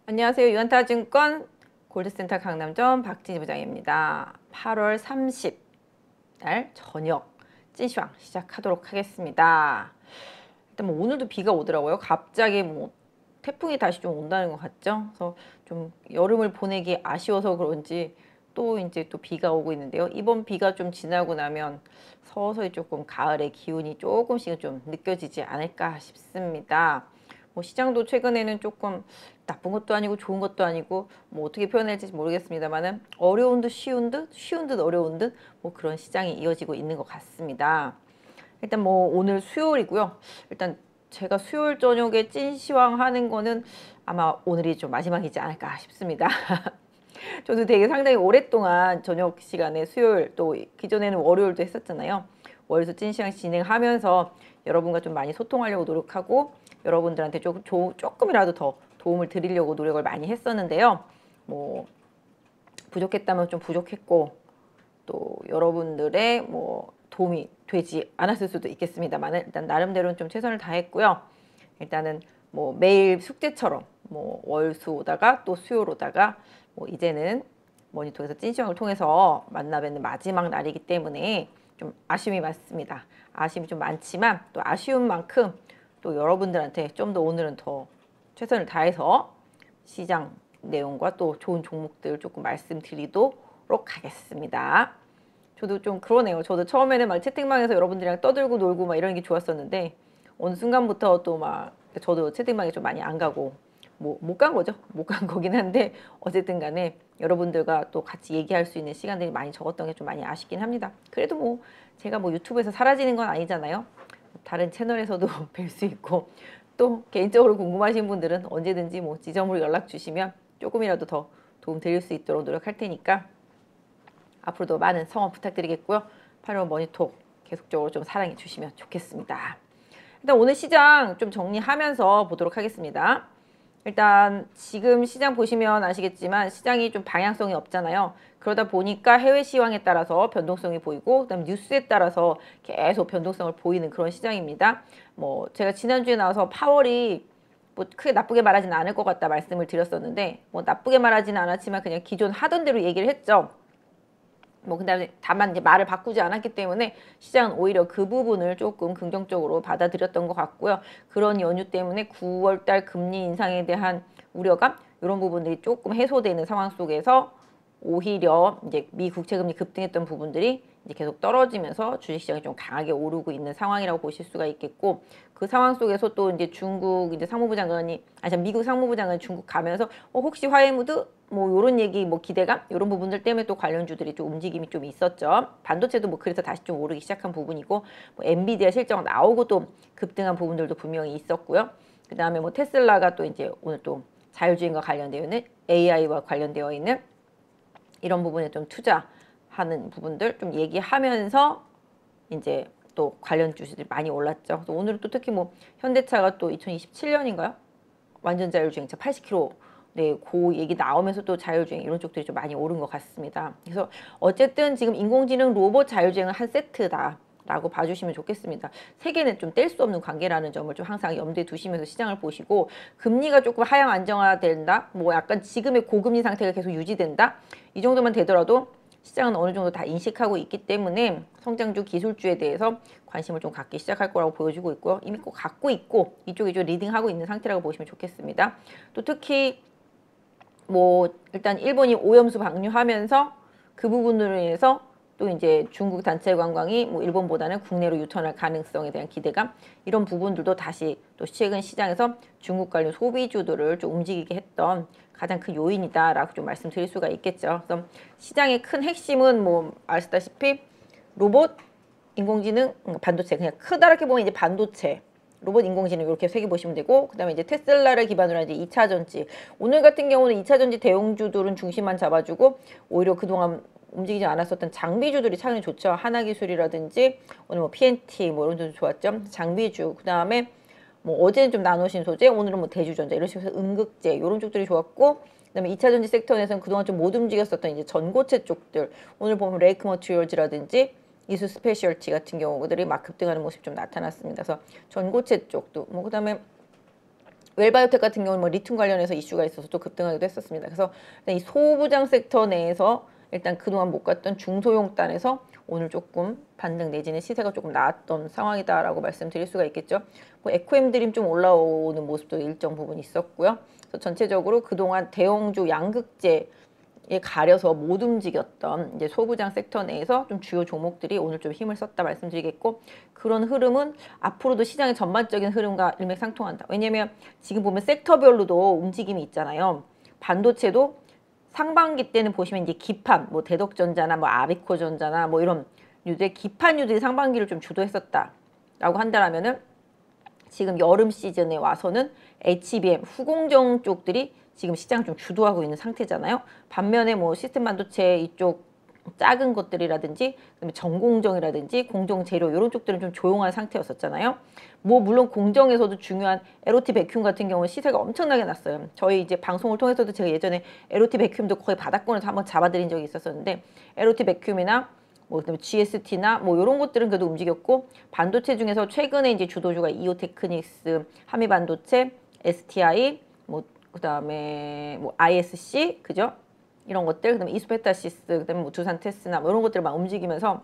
안녕하세요. 유한타증권 골드센터 강남점 박진희 부장입니다. 8월 30날 저녁 찐시황 시작하도록 하겠습니다. 일단 뭐 오늘도 비가 오더라고요. 갑자기 뭐 태풍이 다시 좀 온다는 것 같죠. 그래서 좀 여름을 보내기 아쉬워서 그런지 또 이제 또 비가 오고 있는데요. 이번 비가 좀 지나고 나면 서서히 조금 가을의 기운이 조금씩은 좀 느껴지지 않을까 싶습니다. 뭐 시장도 최근에는 조금 나쁜 것도 아니고 좋은 것도 아니고 뭐 어떻게 표현할지 모르겠습니다만은 어려운 듯 쉬운 듯 쉬운 듯 어려운 듯 뭐 그런 시장이 이어지고 있는 것 같습니다. 일단 뭐 오늘 수요일이고요. 일단 제가 수요일 저녁에 찐시황 하는 거는 아마 오늘이 좀 마지막이지 않을까 싶습니다. 저도 되게 상당히 오랫동안 저녁 시간에 수요일 또 기존에는 월요일도 했었잖아요. 월요일 찐시황 진행하면서 여러분과 좀 많이 소통하려고 노력하고 여러분들한테 조금이라도 더 도움을 드리려고 노력을 많이 했었는데요. 뭐 부족했다면 좀 부족했고 또 여러분들의 뭐 도움이 되지 않았을 수도 있겠습니다만 일단 나름대로는 좀 최선을 다했고요. 일단은 뭐 매일 숙제처럼 뭐 월수 오다가 또 수요일 오다가 뭐 이제는 모니터에서 찐시황을 통해서 만나 뵙는 마지막 날이기 때문에 좀 아쉬움이 많습니다. 아쉬움이 좀 많지만 또 아쉬운 만큼 또 여러분들한테 좀 더 오늘은 더 최선을 다해서 시장 내용과 또 좋은 종목들 조금 말씀드리도록 하겠습니다. 저도 좀 그러네요. 저도 처음에는 막 채팅방에서 여러분들이랑 떠들고 놀고 막 이런 게 좋았었는데 어느 순간부터 또 막 저도 채팅방에 좀 많이 안 가고 뭐 못 간 거죠. 못 간 거긴 한데 어쨌든 간에 여러분들과 또 같이 얘기할 수 있는 시간들이 많이 적었던 게 좀 많이 아쉽긴 합니다. 그래도 뭐 제가 뭐 유튜브에서 사라지는 건 아니잖아요. 다른 채널에서도 뵐 수 있고 또 개인적으로 궁금하신 분들은 언제든지 뭐 지점으로 연락 주시면 조금이라도 더 도움 드릴 수 있도록 노력할 테니까 앞으로도 많은 성원 부탁드리겠고요. 8월 머니톡 계속적으로 좀 사랑해 주시면 좋겠습니다. 일단 오늘 시장 좀 정리하면서 보도록 하겠습니다. 일단 지금 시장 보시면 아시겠지만 시장이 좀 방향성이 없잖아요. 그러다 보니까 해외 시황에 따라서 변동성이 보이고 그다음 뉴스에 따라서 계속 변동성을 보이는 그런 시장입니다. 뭐 제가 지난주에 나와서 파월이 뭐 크게 나쁘게 말하지는 않을 것 같다 말씀을 드렸었는데 뭐 나쁘게 말하지는 않았지만 그냥 기존 하던 대로 얘기를 했죠. 뭐 그다음에 다만 이제 말을 바꾸지 않았기 때문에 시장은 오히려 그 부분을 조금 긍정적으로 받아들였던 것 같고요. 그런 연유 때문에 9월달 금리 인상에 대한 우려감 이런 부분들이 조금 해소되는 상황 속에서 오히려 이제 미 국채금리 급등했던 부분들이 이제 계속 떨어지면서 주식시장이 좀 강하게 오르고 있는 상황이라고 보실 수가 있겠고 그 상황 속에서 또 이제 중국 이제 상무부 장관이 미국 상무부 장관이 중국 가면서 혹시 화해 무드 뭐 요런 얘기 뭐 기대감 요런 부분들 때문에 또 관련주들이 좀 움직임이 좀 있었죠. 반도체도 뭐 그래서 다시 좀 오르기 시작한 부분이고 뭐 엔비디아 실적 나오고 또 급등한 부분들도 분명히 있었고요. 그 다음에 뭐 테슬라가 또 이제 오늘 또 자율주행과 관련되어 있는 AI와 관련되어 있는 이런 부분에 좀 투자하는 부분들 좀 얘기하면서 이제 또 관련 주식들이 많이 올랐죠. 그래서 오늘은 또 특히 뭐 현대차가 또 2027년인가요? 완전 자율주행차 80km 네, 그 얘기 나오면서 또 자율주행 이런 쪽들이 좀 많이 오른 것 같습니다. 그래서 어쨌든 지금 인공지능 로봇 자율주행은 한 세트다. 라고 봐주시면 좋겠습니다. 세계는 좀 뗄 수 없는 관계라는 점을 좀 항상 염두에 두시면서 시장을 보시고 금리가 조금 하향 안정화된다. 뭐 약간 지금의 고금리 상태가 계속 유지된다. 이 정도만 되더라도 시장은 어느 정도 다 인식하고 있기 때문에 성장주 기술주에 대해서 관심을 좀 갖기 시작할 거라고 보여주고 있고요. 이미 꼭 갖고 있고 이쪽이 좀 리딩하고 있는 상태라고 보시면 좋겠습니다. 또 특히 뭐 일단 일본이 오염수 방류하면서 그 부분으로 인해서 또 이제 중국 단체 관광이 뭐 일본보다는 국내로 유턴할 가능성에 대한 기대감 이런 부분들도 다시 또 최근 시장에서 중국 관련 소비주들을 좀 움직이게 했던 가장 큰 요인이다라고 좀 말씀드릴 수가 있겠죠. 그래서 시장의 큰 핵심은 뭐 아시다시피 로봇, 인공지능, 반도체 그냥 크다랗게 보면 이제 반도체 로봇 인공지능 이렇게 세 개 보시면 되고 그다음에 이제 테슬라를 기반으로 한 이제 2차 전지 오늘 같은 경우는 2차 전지 대형주들은 중심만 잡아주고 오히려 그동안 움직이지 않았었던 장비주들이 차근히 좋죠. 하나기술이라든지 오늘 뭐 PNT 뭐 이런 데 좋았죠. 장비주 그다음에 뭐 어제는 좀 나노신 소재 오늘은 뭐 대주전자 이런 식으로 음극재 이런 쪽들이 좋았고 그다음에 2차 전지 섹터에서는 그동안 좀 못 움직였었던 이제 전고체 쪽들 오늘 보면 레이크 머티리얼즈라든지 이수 스페셜티 같은 경우들이 막 급등하는 모습이 좀 나타났습니다. 그래서 전고체 쪽도 뭐 그다음에 웰바이오텍 같은 경우는 뭐 리튬 관련해서 이슈가 있어서 또 급등하기도 했었습니다. 그래서 이 소부장 섹터 내에서 일단 그동안 못 갔던 중소형단에서 오늘 조금 반등 내지는 시세가 조금 나왔던 상황이다라고 말씀드릴 수가 있겠죠. 뭐 에코엠드림 좀 올라오는 모습도 일정 부분 있었고요. 그래서 전체적으로 그동안 대형주 양극재에 가려서 못 움직였던 이제 소부장 섹터 내에서 좀 주요 종목들이 오늘 좀 힘을 썼다 말씀드리겠고, 그런 흐름은 앞으로도 시장의 전반적인 흐름과 일맥상통한다. 왜냐면 지금 보면 섹터별로도 움직임이 있잖아요. 반도체도 상반기 때는 보시면 이제 기판, 뭐 대덕전자나 뭐 아비코전자나 뭐 이런 유대 기판유들이 상반기를 좀 주도했었다라고 한다라면은 지금 여름 시즌에 와서는 HBM 후공정 쪽들이 지금 시장 좀 주도하고 있는 상태잖아요. 반면에 뭐 시스템 반도체 이쪽 작은 것들이라든지 그다음에 전공정이라든지 공정 재료 이런 쪽들은 좀 조용한 상태였었잖아요. 뭐 물론 공정에서도 중요한 LOT 백큐um 같은 경우는 시세가 엄청나게 났어요. 저희 이제 방송을 통해서도 제가 예전에 LOT 백큐um도 거의 바닥권에서 한번 잡아드린 적이 있었었는데, LOT 백큐um이나 뭐 그다음에 GST나 뭐 이런 것들은 그래도 움직였고, 반도체 중에서 최근에 이제 주도주가 이오테크닉스, 하미반도체, STI, 뭐 그다음에 뭐 ISC, 그죠? 이런 것들, 그다음에 이스페타시스, 그다음에 뭐 두산테스나 뭐 이런 것들 막 움직이면서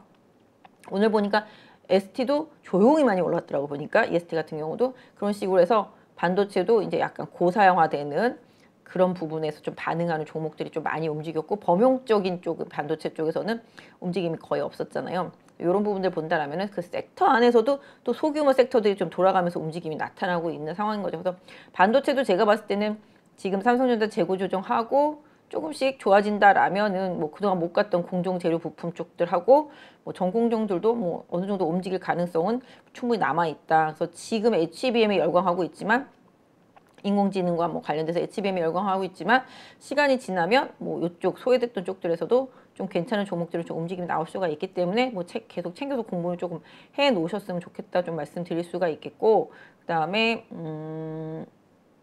오늘 보니까 ST도 조용히 많이 올랐더라고. 보니까 EST 같은 경우도 그런 식으로 해서 반도체도 이제 약간 고사양화되는 그런 부분에서 좀 반응하는 종목들이 좀 많이 움직였고, 범용적인 쪽 반도체 쪽에서는 움직임이 거의 없었잖아요. 이런 부분들 본다라면은 그 섹터 안에서도 또 소규모 섹터들이 좀 돌아가면서 움직임이 나타나고 있는 상황인 거죠. 그래서 반도체도 제가 봤을 때는 지금 삼성전자 재고 조정하고 조금씩 좋아진다라면은 뭐 그동안 못 갔던 공정 재료 부품 쪽들하고 뭐 전공정들도 뭐 어느 정도 움직일 가능성은 충분히 남아 있다. 그래서 지금 HBM에 열광하고 있지만, 인공지능과 뭐 관련돼서 HBM에 열광하고 있지만, 시간이 지나면 뭐 이쪽 소외됐던 쪽들에서도 좀 괜찮은 종목들은 좀 움직임이 나올 수가 있기 때문에 뭐 계속 챙겨서 공부를 조금 해 놓으셨으면 좋겠다 좀 말씀드릴 수가 있겠고, 그다음에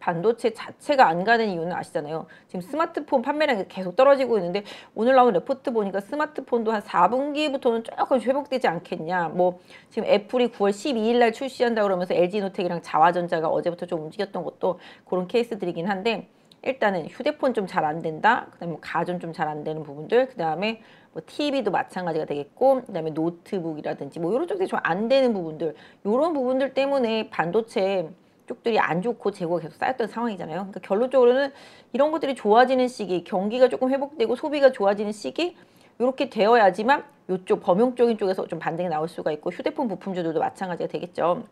반도체 자체가 안 가는 이유는 아시잖아요. 지금 스마트폰 판매량이 계속 떨어지고 있는데, 오늘 나온 레포트 보니까 스마트폰도 한 4분기부터는 조금 회복되지 않겠냐. 뭐 지금 애플이 9월 12일 날 출시한다 그러면서 LG노텍이랑 자화전자가 어제부터 좀 움직였던 것도 그런 케이스들이긴 한데, 일단은 휴대폰 좀 잘 안 된다. 그다음에 뭐 가전 좀 잘 안 되는 부분들. 그다음에 뭐 TV도 마찬가지가 되겠고, 그다음에 노트북이라든지 뭐 이런 쪽들이 좀 안 되는 부분들. 이런 부분들 때문에 반도체 쪽들이 안 좋고 재고가 계속 쌓였던 상황이잖아요. 그러니까 결론적으로는 이런 것들이 좋아지는 시기, 경기가 조금 회복되고 소비가 좋아지는 시기, 이렇게 되어야지만 이쪽 범용적인 쪽에서 좀 반등이 나올 수가 있고, 휴대폰 부품주들도 마찬가지가 되겠죠.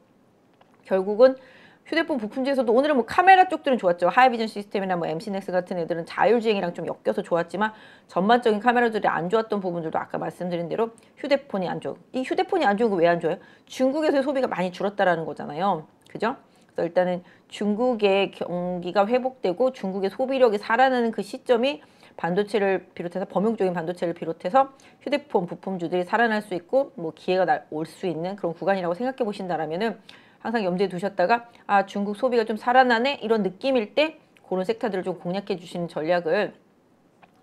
결국은 휴대폰 부품주에서도 오늘은 뭐 카메라 쪽들은 좋았죠. 하이비전 시스템이나 뭐 MC넥스 같은 애들은 자율주행이랑 좀 엮여서 좋았지만, 전반적인 카메라들이 안 좋았던 부분들도 아까 말씀드린 대로 휴대폰이 안 좋고, 이 휴대폰이 안 좋은 거 왜 안 좋아요? 중국에서의 소비가 많이 줄었다라는 거잖아요. 그죠? 그래서 일단은 중국의 경기가 회복되고 중국의 소비력이 살아나는 그 시점이 반도체를 비롯해서 범용적인 반도체를 비롯해서 휴대폰 부품주들이 살아날 수 있고 뭐 기회가 올 수 있는 그런 구간이라고 생각해 보신다라면은, 항상 염두에 두셨다가 아 중국 소비가 좀 살아나네 이런 느낌일 때 그런 섹터들을 좀 공략해 주시는 전략을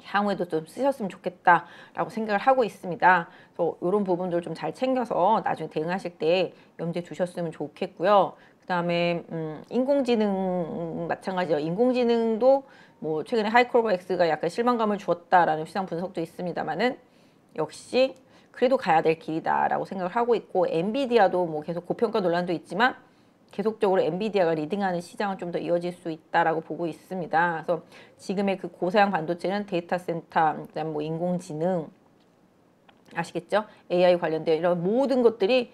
향후에도 좀 쓰셨으면 좋겠다라고 생각을 하고 있습니다. 그래서 이런 부분들 좀 잘 챙겨서 나중에 대응하실 때 염두에 두셨으면 좋겠고요. 그다음에 인공지능 마찬가지죠. 인공지능도 뭐 최근에 하이콜버엑스가 약간 실망감을 주었다라는 시장 분석도 있습니다만은, 역시 그래도 가야 될 길이다라고 생각을 하고 있고, 엔비디아도 뭐 계속 고평가 논란도 있지만 계속적으로 엔비디아가 리딩하는 시장은 좀 더 이어질 수 있다라고 보고 있습니다. 그래서 지금의 그 고사양 반도체는 데이터 센터, 그다음 뭐 인공지능 아시겠죠? AI 관련된 이런 모든 것들이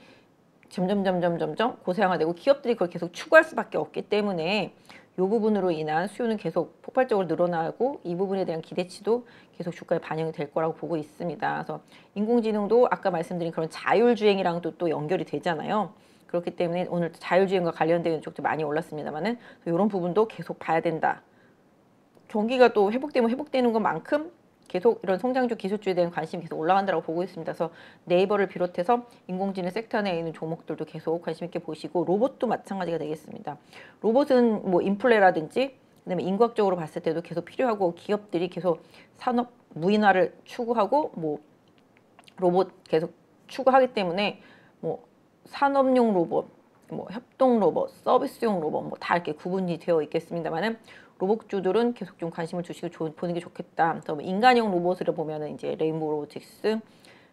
점점 고사양화되고 기업들이 그걸 계속 추구할 수밖에 없기 때문에 이 부분으로 인한 수요는 계속 폭발적으로 늘어나고, 이 부분에 대한 기대치도 계속 주가에 반영이 될 거라고 보고 있습니다. 그래서 인공지능도 아까 말씀드린 그런 자율주행이랑도 또 연결이 되잖아요. 그렇기 때문에 오늘 자율주행과 관련된 쪽도 많이 올랐습니다만은 이런 부분도 계속 봐야 된다. 경기가 또 회복되면 회복되는 것만큼 계속 이런 성장주 기술주에 대한 관심이 계속 올라간다고 보고 있습니다. 그래서 네이버를 비롯해서 인공지능 섹터 내에 있는 종목들도 계속 관심 있게 보시고, 로봇도 마찬가지가 되겠습니다. 로봇은 뭐 인플레라든지 그다음에 인과학적으로 봤을 때도 계속 필요하고, 기업들이 계속 산업 무인화를 추구하고 뭐 로봇 계속 추구하기 때문에 뭐 산업용 로봇, 뭐 협동 로봇, 서비스용 로봇 뭐 다 이렇게 구분이 되어 있겠습니다만은 로봇주들은 계속 좀 관심을 주시고 보는 게 좋겠다. 그래서 뭐 인간형 로봇을 보면은 이제 레인보우 로보틱스,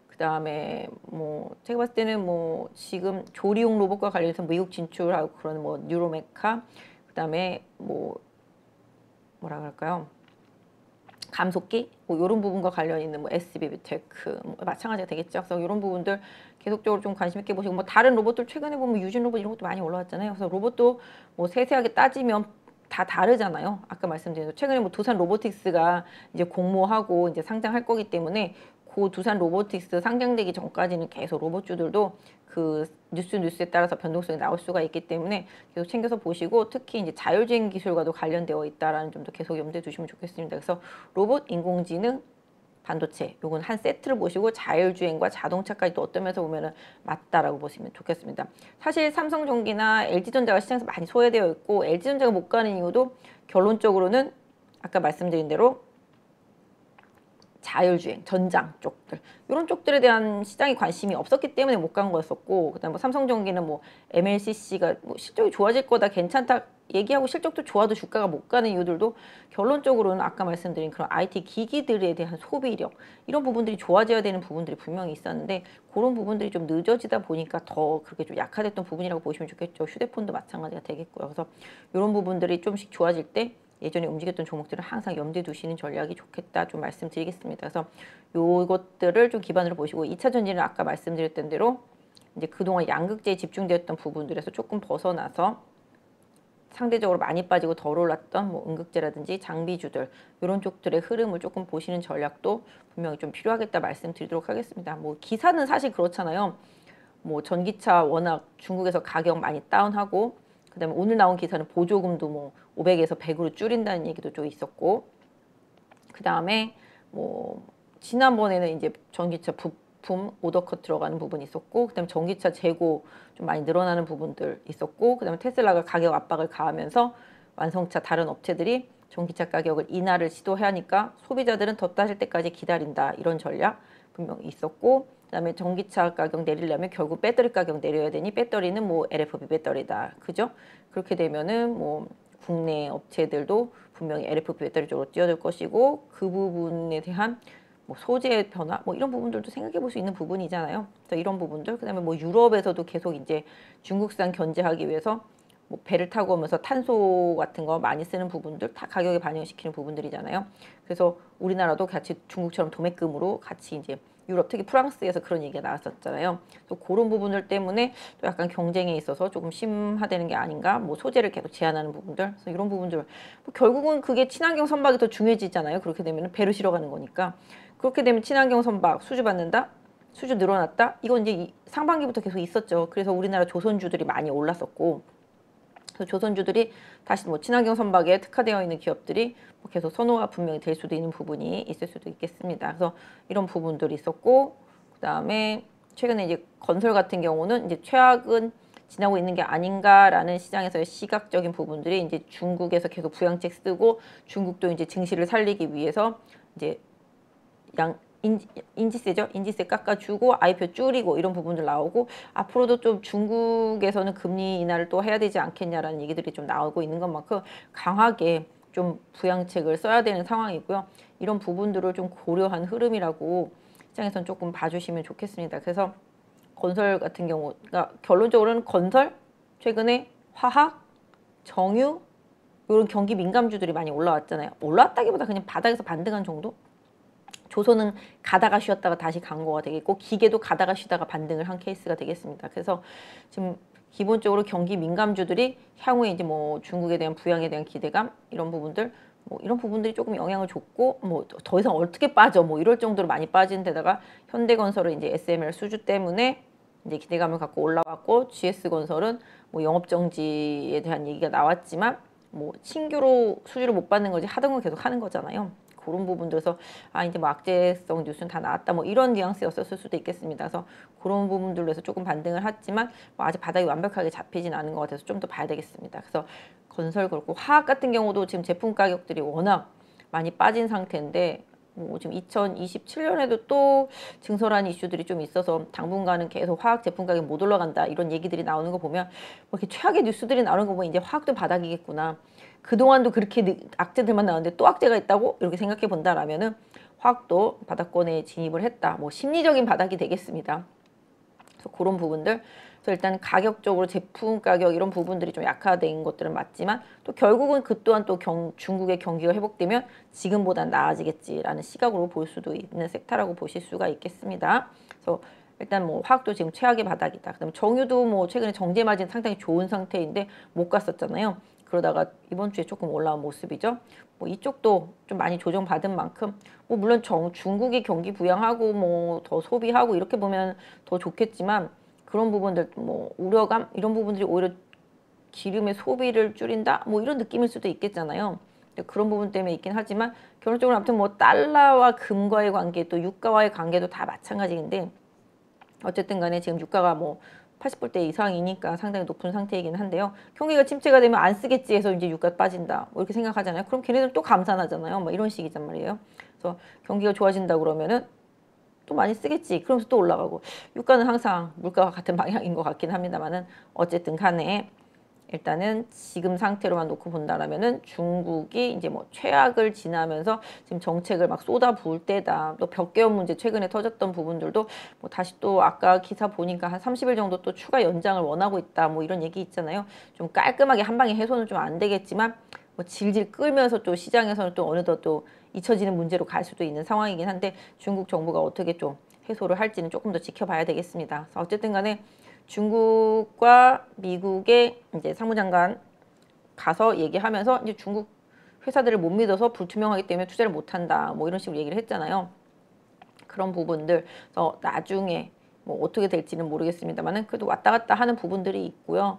그 다음에 뭐 제가 봤을 때는 뭐 지금 조리용 로봇과 관련해서 미국 진출하고 그런 뭐 뉴로메카, 그 다음에 뭐 뭐라 그럴까요? 감속기 뭐 이런 부분과 관련 있는 뭐 SBB테크 뭐 마찬가지가 되겠죠. 그래서 이런 부분들 계속적으로 좀 관심 있게 보시고 뭐 다른 로봇들 최근에 보면 유진 로봇 이런 것도 많이 올라왔잖아요. 그래서 로봇도 뭐 세세하게 따지면 다 다르잖아요. 아까 말씀드린 최근에 뭐 두산 로보틱스가 이제 공모하고 이제 상장할 거기 때문에 그 두산 로보틱스 상장되기 전까지는 계속 로봇주들도 그 뉴스에 따라서 변동성이 나올 수가 있기 때문에 계속 챙겨서 보시고 특히 이제 자율주행 기술과도 관련되어 있다라는 점도 계속 염두에 두시면 좋겠습니다. 그래서 로봇, 인공지능, 반도체 요건 한 세트를 보시고 자율주행과 자동차까지 또 어떤 면에서 보면은 맞다라고 보시면 좋겠습니다. 사실 삼성전기나 LG전자가 시장에서 많이 소외되어 있고 LG전자가 못 가는 이유도 결론적으로는 아까 말씀드린 대로 자율주행, 전장 쪽들 이런 쪽들에 대한 시장에 관심이 없었기 때문에 못 간 거였었고, 그다음 뭐 삼성전기는 뭐 MLCC가 뭐 실적이 좋아질 거다 괜찮다 얘기하고 실적도 좋아도 주가가 못 가는 이유들도 결론적으로는 아까 말씀드린 그런 IT 기기들에 대한 소비력 이런 부분들이 좋아져야 되는 부분들이 분명히 있었는데 그런 부분들이 좀 늦어지다 보니까 더 그렇게 좀 약화됐던 부분이라고 보시면 좋겠죠. 휴대폰도 마찬가지가 되겠고요. 그래서 이런 부분들이 좀씩 좋아질 때 예전에 움직였던 종목들을 항상 염두에 두시는 전략이 좋겠다 좀 말씀드리겠습니다. 그래서 요것들을 좀 기반으로 보시고 2차 전지는 아까 말씀드렸던 대로 이제 그동안 양극재에 집중되었던 부분들에서 조금 벗어나서 상대적으로 많이 빠지고 덜 올랐던 뭐 음극재라든지 장비주들 이런 쪽들의 흐름을 조금 보시는 전략도 분명히 좀 필요하겠다 말씀드리도록 하겠습니다. 뭐 기사는 사실 그렇잖아요. 뭐 전기차 워낙 중국에서 가격 많이 다운하고 그다음에 오늘 나온 기사는 보조금도 뭐 500에서 100으로 줄인다는 얘기도 좀 있었고, 그다음에 뭐 지난번에는 이제 전기차 부품 오더컷 들어가는 부분이 있었고, 그다음에 전기차 재고 좀 많이 늘어나는 부분들 있었고, 그다음에 테슬라가 가격 압박을 가하면서 완성차 다른 업체들이 전기차 가격을 인하를 시도해야 하니까 소비자들은 더 따질 때까지 기다린다 이런 전략 분명히 있었고, 그다음에 전기차 가격 내리려면 결국 배터리 가격 내려야 되니 배터리는 뭐 LFP 배터리다, 그죠? 그렇게 되면은 뭐 국내 업체들도 분명히 LFP 배터리 쪽으로 뛰어들 것이고 그 부분에 대한 뭐 소재 변화 뭐 이런 부분들도 생각해 볼 수 있는 부분이잖아요. 그래서 이런 부분들 그다음에 뭐 유럽에서도 계속 이제 중국산 견제하기 위해서 뭐 배를 타고 오면서 탄소 같은 거 많이 쓰는 부분들 다 가격에 반영시키는 부분들이잖아요. 그래서 우리나라도 같이 중국처럼 도매금으로 같이 이제 유럽 특히 프랑스에서 그런 얘기가 나왔었잖아요. 또 그런 부분들 때문에 또 약간 경쟁에 있어서 조금 심화되는 게 아닌가. 뭐 소재를 계속 제한하는 부분들. 그래서 이런 부분들 뭐 결국은 그게 친환경 선박이 더 중요해지잖아요. 그렇게 되면 배를 실어가는 거니까. 그렇게 되면 친환경 선박 수주 받는다. 수주 늘어났다. 이건 이제 상반기부터 계속 있었죠. 그래서 우리나라 조선주들이 많이 올랐었고. 그래서 조선주들이 다시 뭐 친환경 선박에 특화되어 있는 기업들이 뭐 계속 선호가 분명히 될 수도 있는 부분이 있을 수도 있겠습니다. 그래서 이런 부분들이 있었고, 그 다음에 최근에 이제 건설 같은 경우는 이제 최악은 지나고 있는 게 아닌가라는 시장에서의 시각적인 부분들이 이제 중국에서 계속 부양책 쓰고 중국도 이제 증시를 살리기 위해서 이제 인지세죠. 인지세 깎아주고 IPO 줄이고 이런 부분들 나오고 앞으로도 좀 중국에서는 금리 인하를 또 해야 되지 않겠냐라는 얘기들이 좀 나오고 있는 것만큼 강하게 좀 부양책을 써야 되는 상황이고요. 이런 부분들을 좀 고려한 흐름이라고 시장에서는 조금 봐주시면 좋겠습니다. 그래서 건설 같은 경우가 결론적으로는 건설, 최근에 화학, 정유 이런 경기 민감주들이 많이 올라왔잖아요. 올라왔다기보다 그냥 바닥에서 반등한 정도? 조선은 가다가 쉬었다가 다시 간 거가 되겠고 기계도 가다가 쉬다가 반등을 한 케이스가 되겠습니다. 그래서 지금 기본적으로 경기 민감주들이 향후에 이제 뭐 중국에 대한 부양에 대한 기대감 이런 부분들 뭐 이런 부분들이 조금 영향을 줬고 뭐 더 이상 어떻게 빠져 뭐 이럴 정도로 많이 빠진 데다가 현대건설은 이제 SML 수주 때문에 이제 기대감을 갖고 올라왔고 GS건설은 뭐 영업정지에 대한 얘기가 나왔지만 뭐 신규로 수주를 못 받는 거지 하던 건 계속 하는 거잖아요. 그런 부분들에서 아 이제 뭐 악재성 뉴스는 다 나왔다 뭐 이런 뉘앙스였을 수도 있겠습니다. 그래서 그런 부분들로 해서 조금 반등을 했지만 뭐 아직 바닥이 완벽하게 잡히진 않은 것 같아서 좀 더 봐야 되겠습니다. 그래서 건설 그렇고 화학 같은 경우도 지금 제품 가격들이 워낙 많이 빠진 상태인데 뭐 지금 2027년에도 또 증설한 이슈들이 좀 있어서 당분간은 계속 화학 제품 가격이 못 올라간다 이런 얘기들이 나오는 거 보면 뭐 이렇게 최악의 뉴스들이 나오는 거 보면 이제 화학도 바닥이겠구나. 그동안도 그렇게 악재들만 나왔는데 또 악재가 있다고 이렇게 생각해 본다라면은 화학도 바닥권에 진입을 했다. 뭐 심리적인 바닥이 되겠습니다. 그래서 그런 부분들. 그래서 일단 가격적으로 제품 가격 이런 부분들이 좀 약화된 것들은 맞지만 또 결국은 그 또한 또 중국의 경기가 회복되면 지금보다 나아지겠지라는 시각으로 볼 수도 있는 섹터라고 보실 수가 있겠습니다. 그래서 일단 뭐 화학도 지금 최악의 바닥이다. 그다음에 정유도 뭐 최근에 정제 마진 상당히 좋은 상태인데 못 갔었잖아요. 그러다가 이번 주에 조금 올라온 모습이죠. 뭐 이쪽도 좀 많이 조정받은 만큼 뭐 물론 중국이 경기 부양하고 뭐 더 소비하고 이렇게 보면 더 좋겠지만 그런 부분들 뭐 우려감 이런 부분들이 오히려 기름의 소비를 줄인다 뭐 이런 느낌일 수도 있겠잖아요. 그런 부분 때문에 있긴 하지만 결론적으로 아무튼 뭐 달러와 금과의 관계 또 유가와의 관계도 다 마찬가지인데 어쨌든 간에 지금 유가가 뭐 80불대 이상이니까 상당히 높은 상태이긴 한데요. 경기가 침체가 되면 안 쓰겠지 해서 이제 유가 빠진다. 뭐 이렇게 생각하잖아요. 그럼 걔네들 또 감산하잖아요. 뭐 이런 식이란 말이에요. 그래서 경기가 좋아진다 그러면은 또 많이 쓰겠지. 그러면서 또 올라가고. 유가는 항상 물가와 같은 방향인 것 같긴 합니다만은 어쨌든 간에 일단은 지금 상태로만 놓고 본다라면은 중국이 이제 뭐 최악을 지나면서 지금 정책을 막 쏟아부을 때다. 또 벽개업 문제 최근에 터졌던 부분들도 뭐 다시 또 아까 기사 보니까 한 30일 정도 또 추가 연장을 원하고 있다. 뭐 이런 얘기 있잖아요. 좀 깔끔하게 한 방에 해소는 좀 안 되겠지만 뭐 질질 끌면서 또 시장에서는 또 어느덧 또 잊혀지는 문제로 갈 수도 있는 상황이긴 한데 중국 정부가 어떻게 좀 해소를 할지는 조금 더 지켜봐야 되겠습니다. 그래서 어쨌든 간에 중국과 미국의 이제 상무장관 가서 얘기하면서 이제 중국 회사들을 못 믿어서 불투명하기 때문에 투자를 못 한다. 뭐 이런 식으로 얘기를 했잖아요. 그런 부분들. 그래서 나중에 뭐 어떻게 될지는 모르겠습니다만은 그래도 왔다 갔다 하는 부분들이 있고요.